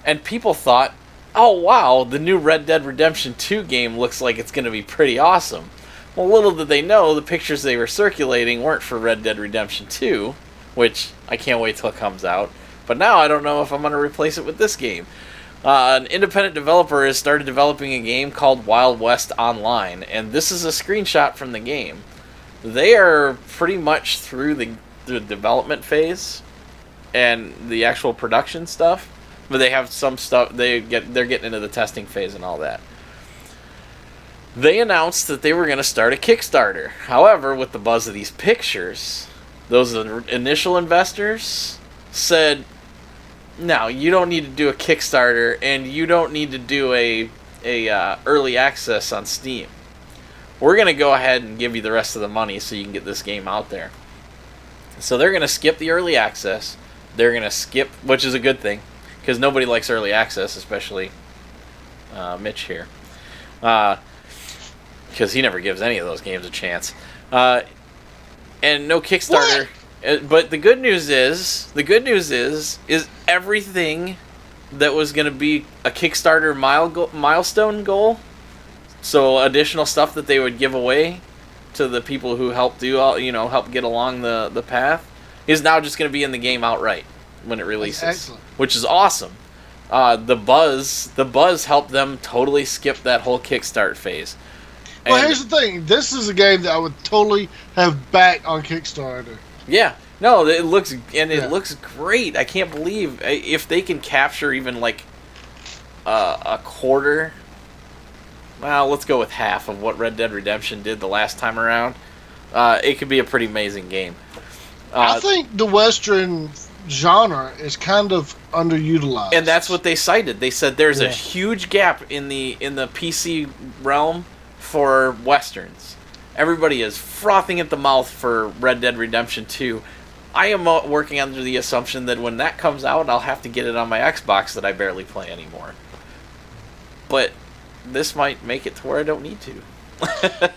and people thought, oh wow, the new Red Dead Redemption 2 game looks like it's going to be pretty awesome. Well, little did they know, the pictures they were circulating weren't for Red Dead Redemption 2, which I can't wait till it comes out. But now I don't know if I'm going to replace it with this game. An independent developer has started developing a game called Wild West Online, and this is a screenshot from the game. They are pretty much through the development phase and the actual production stuff, but they have some stuff, they're getting into the testing phase and all that. They announced that they were going to start a Kickstarter. However, with the buzz of these pictures, those initial investors said, no, you don't need to do a Kickstarter, and you don't need to do a early access on Steam. We're going to go ahead and give you the rest of the money so you can get this game out there. So they're going to skip the early access. They're going to skip, which is a good thing, because nobody likes early access, especially Mitch here, because he never gives any of those games a chance. And no Kickstarter. But the good news is everything that was going to be a Kickstarter milestone goal. So additional stuff that they would give away to the people who help help get along the path is now just going to be in the game outright when it releases. That's excellent. Which is awesome. The buzz helped them totally skip that whole Kickstart phase. Well, here's the thing. This is a game that I would totally have back on Kickstarter. Yeah. No, it looks great. I can't believe if they can capture even like a quarter. Well, let's go with half of what Red Dead Redemption did the last time around. It could be a pretty amazing game. I think the Western genre is kind of underutilized, and that's what they cited. They said there's a huge gap in the PC realm for Westerns. Everybody is frothing at the mouth for Red Dead Redemption 2. I am working under the assumption that when that comes out, I'll have to get it on my Xbox that I barely play anymore. But this might make it to where I don't need to.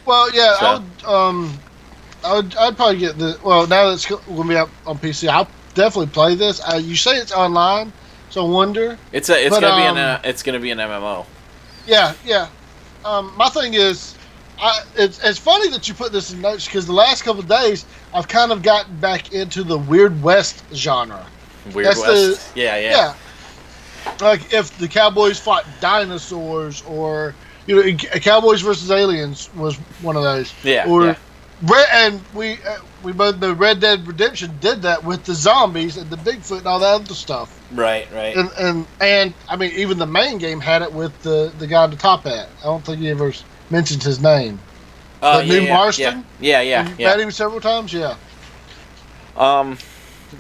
Well, yeah, So. I'd probably get the. Well, now that it's going to be up on PC, I'll definitely play this. You say it's online, so I wonder. It's gonna be an MMO. Yeah. My thing is, it's funny that you put this in notes because the last couple of days I've kind of gotten back into the Weird West genre. Yeah. Like if the Cowboys fought dinosaurs, or Cowboys versus Aliens was one of those. Yeah. And we both know Red Dead Redemption did that with the zombies and the Bigfoot and all that other stuff. Right. And I mean, even the main game had it with the guy at the top hat. I don't think he ever mentioned his name. Marston? Yeah. You met him several times? Yeah.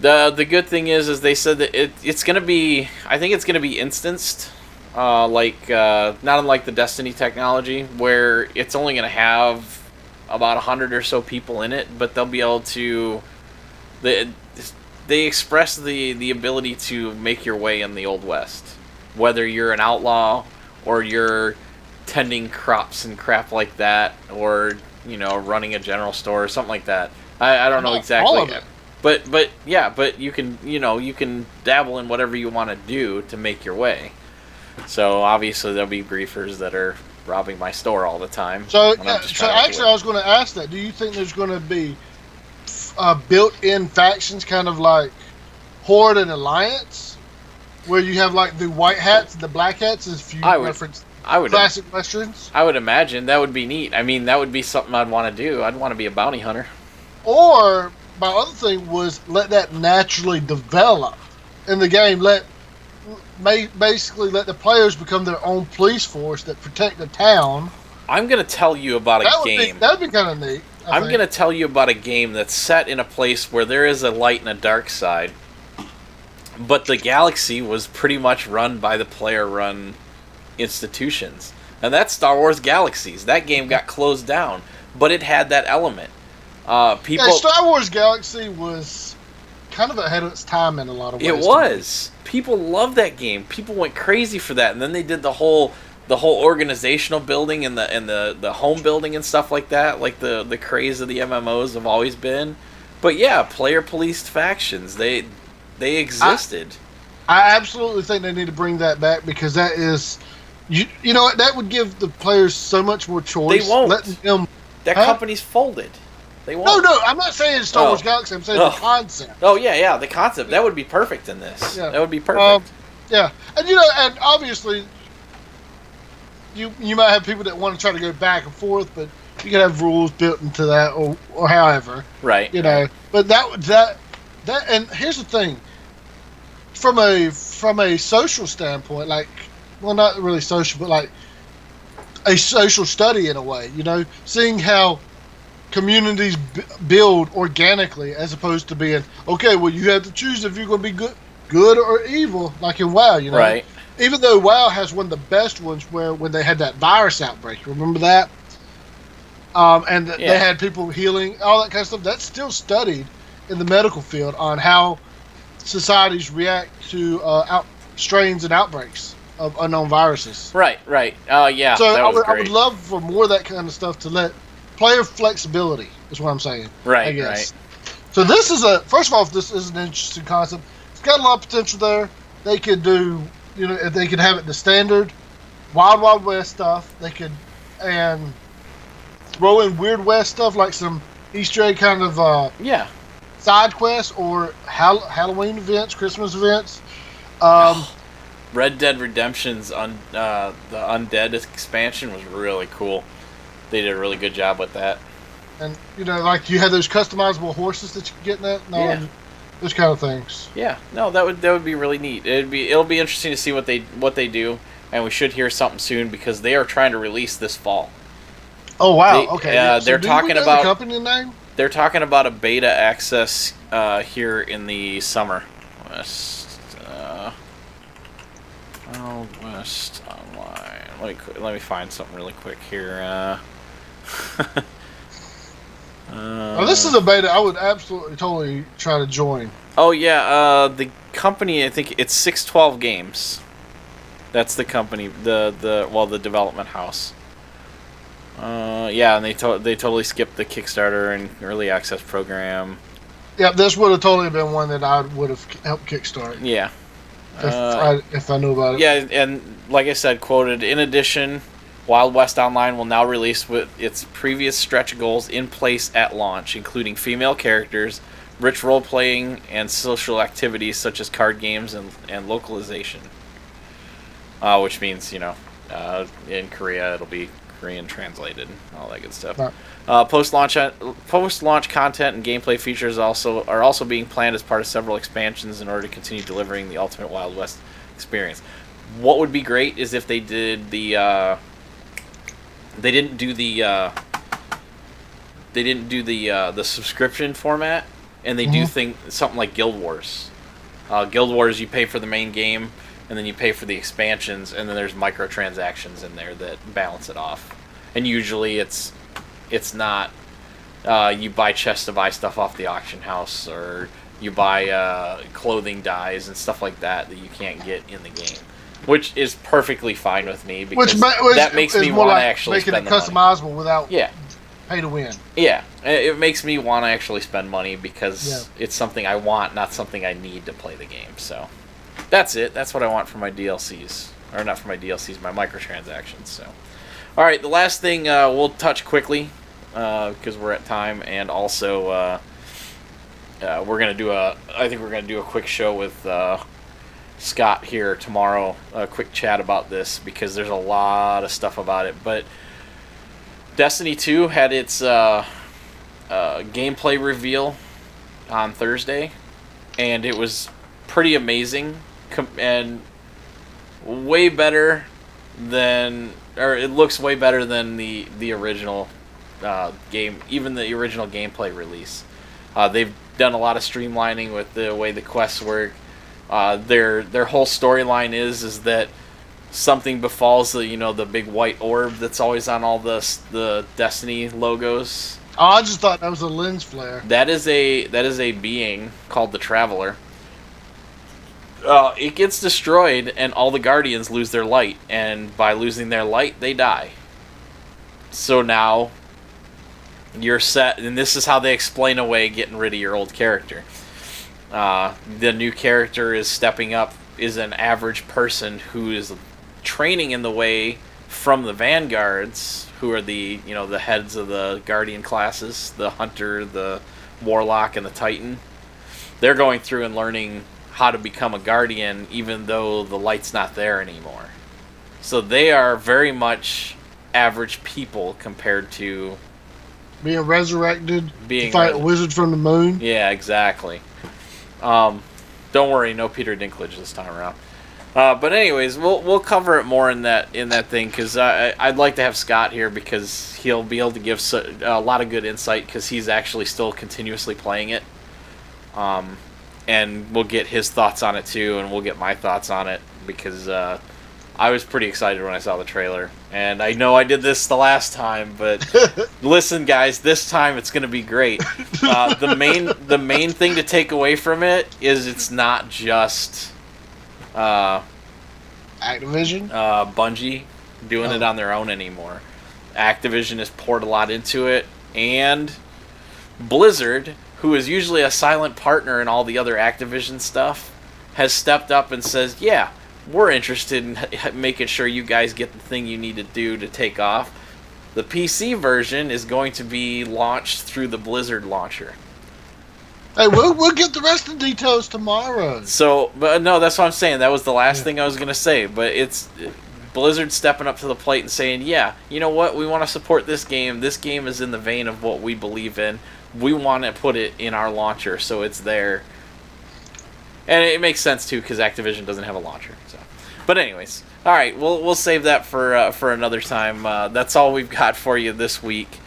The good thing is they said that it's gonna be. I think it's gonna be instanced, not unlike the Destiny technology, where it's only gonna have about 100 or so people in it, but they'll be able to. They express the ability to make your way in the Old West, whether you're an outlaw or you're tending crops and crap like that, or running a general store or something like that. I don't know exactly. All of it. But you can dabble in whatever you want to do to make your way. So obviously there'll be griefers that are robbing my store all the time. So actually I was going to ask that. Do you think there's going to be built-in factions, kind of like Horde and Alliance, where you have like the white hats and the black hats, as if you reference classic Westerns? I would imagine that would be neat. I mean, that would be something I'd want to do. I'd want to be a bounty hunter. Or my other thing was let that naturally develop in the game. Basically let the players become their own police force that protect the town. I'm going to tell you about a game. That would be kind of neat. I'm going to tell you about a game that's set in a place where there is a light and a dark side, but the galaxy was pretty much run by the player-run institutions. And that's Star Wars Galaxies. That game got closed down, but it had that element. Star Wars Galaxy was kind of ahead of its time in a lot of ways. It was. People loved that game. People went crazy for that, and then they did the whole organizational building and the home building and stuff like that, like the craze of the MMOs have always been. But yeah, player policed factions, they existed. I absolutely think they need to bring that back, because that is, you know what, that would give the players so much more choice. They won't. That company's folded. They won't. No, I'm not saying Star Wars Galaxy. I'm saying the concept. Oh yeah, the concept. That would be perfect in this. Yeah. That would be perfect. Yeah, and obviously, you might have people that want to try to go back and forth, but you can have rules built into that, or however. Right. But that and here's the thing. From a social standpoint, not really social, but like a social study in a way. Seeing how communities build organically, as opposed to being, okay, well, you have to choose if you're going to be good or evil, like in WoW, Right. Even though WoW has one of the best ones, when they had that virus outbreak, remember that? They had people healing, all that kind of stuff. That's still studied in the medical field on how societies react to strains and outbreaks. of unknown viruses. Right. Yeah, So that was I would great. love for more of that kind of stuff to let player flexibility. Is what I'm saying. I guess. So this is first of all, this is an interesting concept. It's got a lot of potential there. They could do, if they could have it the standard Wild West stuff. They could and throw in Weird West stuff like some Easter egg kind of side quests or Halloween events, Christmas events. Red Dead Redemption's the Undead expansion was really cool. They did a really good job with that. And like you had those customizable horses that you could get in that. Those kind of things. Yeah, no, that would be really neat. It'll be interesting to see what they do, and we should hear something soon because they are trying to release this fall. Oh wow! Okay. So they're talking about the company name. They're talking about a beta access here in the summer. Wild West Online. Let me find something really quick here. This is a beta I would absolutely totally try to join. Oh yeah, the company, I think it's 612 Games. That's the company, the development house. And they totally skipped the Kickstarter and early access program. Yeah, this would have totally been one that I would have helped kickstart. Yeah. If I knew about it. Yeah, and like I said, quoted, in addition, Wild West Online will now release with its previous stretch goals in place at launch, including female characters, rich role-playing, and social activities such as card games and localization. Which means, in Korea it'll be Korean translated, all that good stuff. Right. Post-launch content and gameplay features are also being planned as part of several expansions in order to continue delivering the ultimate Wild West experience. What would be great is if they did the they didn't do the subscription format, and they do something like Guild Wars. Guild Wars, you pay for the main game, and then you pay for the expansions, and then there's microtransactions in there that balance it off. And usually it's not you buy chests to buy stuff off the auction house, or you buy clothing dyes and stuff like that you can't get in the game, which is perfectly fine with me because that makes me want to actually spend the money. Making it customizable without pay to win. Yeah, it makes me want to actually spend money because it's something I want, not something I need to play the game. So that's it. That's what I want for my DLCs. Or not for my DLCs, my microtransactions. So, all right, the last thing we'll touch quickly because we're at time, and also we're gonna do I think we're gonna do a quick show with Scott here tomorrow. A quick chat about this because there's a lot of stuff about it. But Destiny 2 had its gameplay reveal on Thursday, and it was pretty amazing and way better than, or it looks way better than the original game, even the original gameplay release. They've done a lot of streamlining with the way the quests work. Their whole storyline is that something befalls the big white orb that's always on all the Destiny logos. Oh, I just thought that was a lens flare. That is a being called the Traveler. It gets destroyed, and all the Guardians lose their light, and by losing their light, they die. So now you're set, and this is how they explain away getting rid of your old character. The new character is stepping up, is an average person who is training in the way from the Vanguards, who are the heads of the Guardian classes, the Hunter, the Warlock, and the Titan. They're going through and learning how to become a Guardian, even though the light's not there anymore. So they are very much average people compared to being resurrected to fight a wizard from the moon. Yeah, exactly. Don't worry, no Peter Dinklage this time around. But anyways, we'll cover it more in that thing because I'd like to have Scott here because he'll be able to give a lot of good insight because he's actually still continuously playing it. And we'll get his thoughts on it too, and we'll get my thoughts on it because I was pretty excited when I saw the trailer. And I know I did this the last time, but listen, guys, this time it's going to be great. The main thing to take away from it is it's not just Activision? Bungie doing it on their own anymore. Activision has poured a lot into it, and Blizzard, who is usually a silent partner in all the other Activision stuff, has stepped up and says, yeah, we're interested in making sure you guys get the thing you need to do to take off. The PC version is going to be launched through the Blizzard launcher. Hey, we'll get the rest of the details tomorrow. So, but no, that's what I'm saying. That was the last thing I was going to say. But it's Blizzard stepping up to the plate and saying, yeah, you know what? We want to support this game. This game is in the vein of what we believe in. We want to put it in our launcher so it's there. And it makes sense, too, because Activision doesn't have a launcher. So, but anyways, all right, we'll save that for another time. That's all we've got for you this week,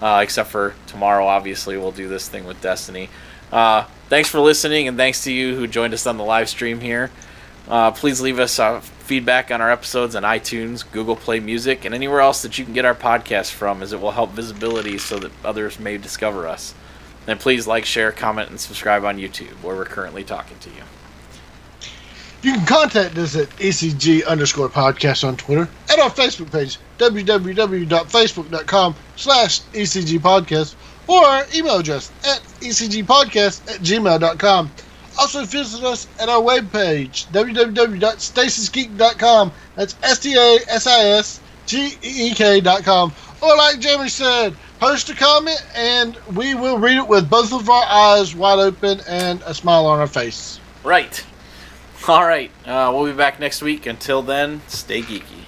except for tomorrow, obviously. We'll do this thing with Destiny. Thanks for listening, and thanks to you who joined us on the live stream here. Please leave us feedback on our episodes on iTunes, Google Play Music, and anywhere else that you can get our podcast from, as it will help visibility so that others may discover us. And please like, share, comment, and subscribe on YouTube, where we're currently talking to you. You can contact us at ECG_podcast on Twitter, and our Facebook page, www.facebook.com/ECGpodcast, or our email address at ecgpodcast@gmail.com. Also visit us at our webpage, www.stasisgeek.com. That's STASISGEEK.com. Or like Jeremy said, post a comment and we will read it with both of our eyes wide open and a smile on our face. Right. All right. We'll be back next week. Until then, stay geeky.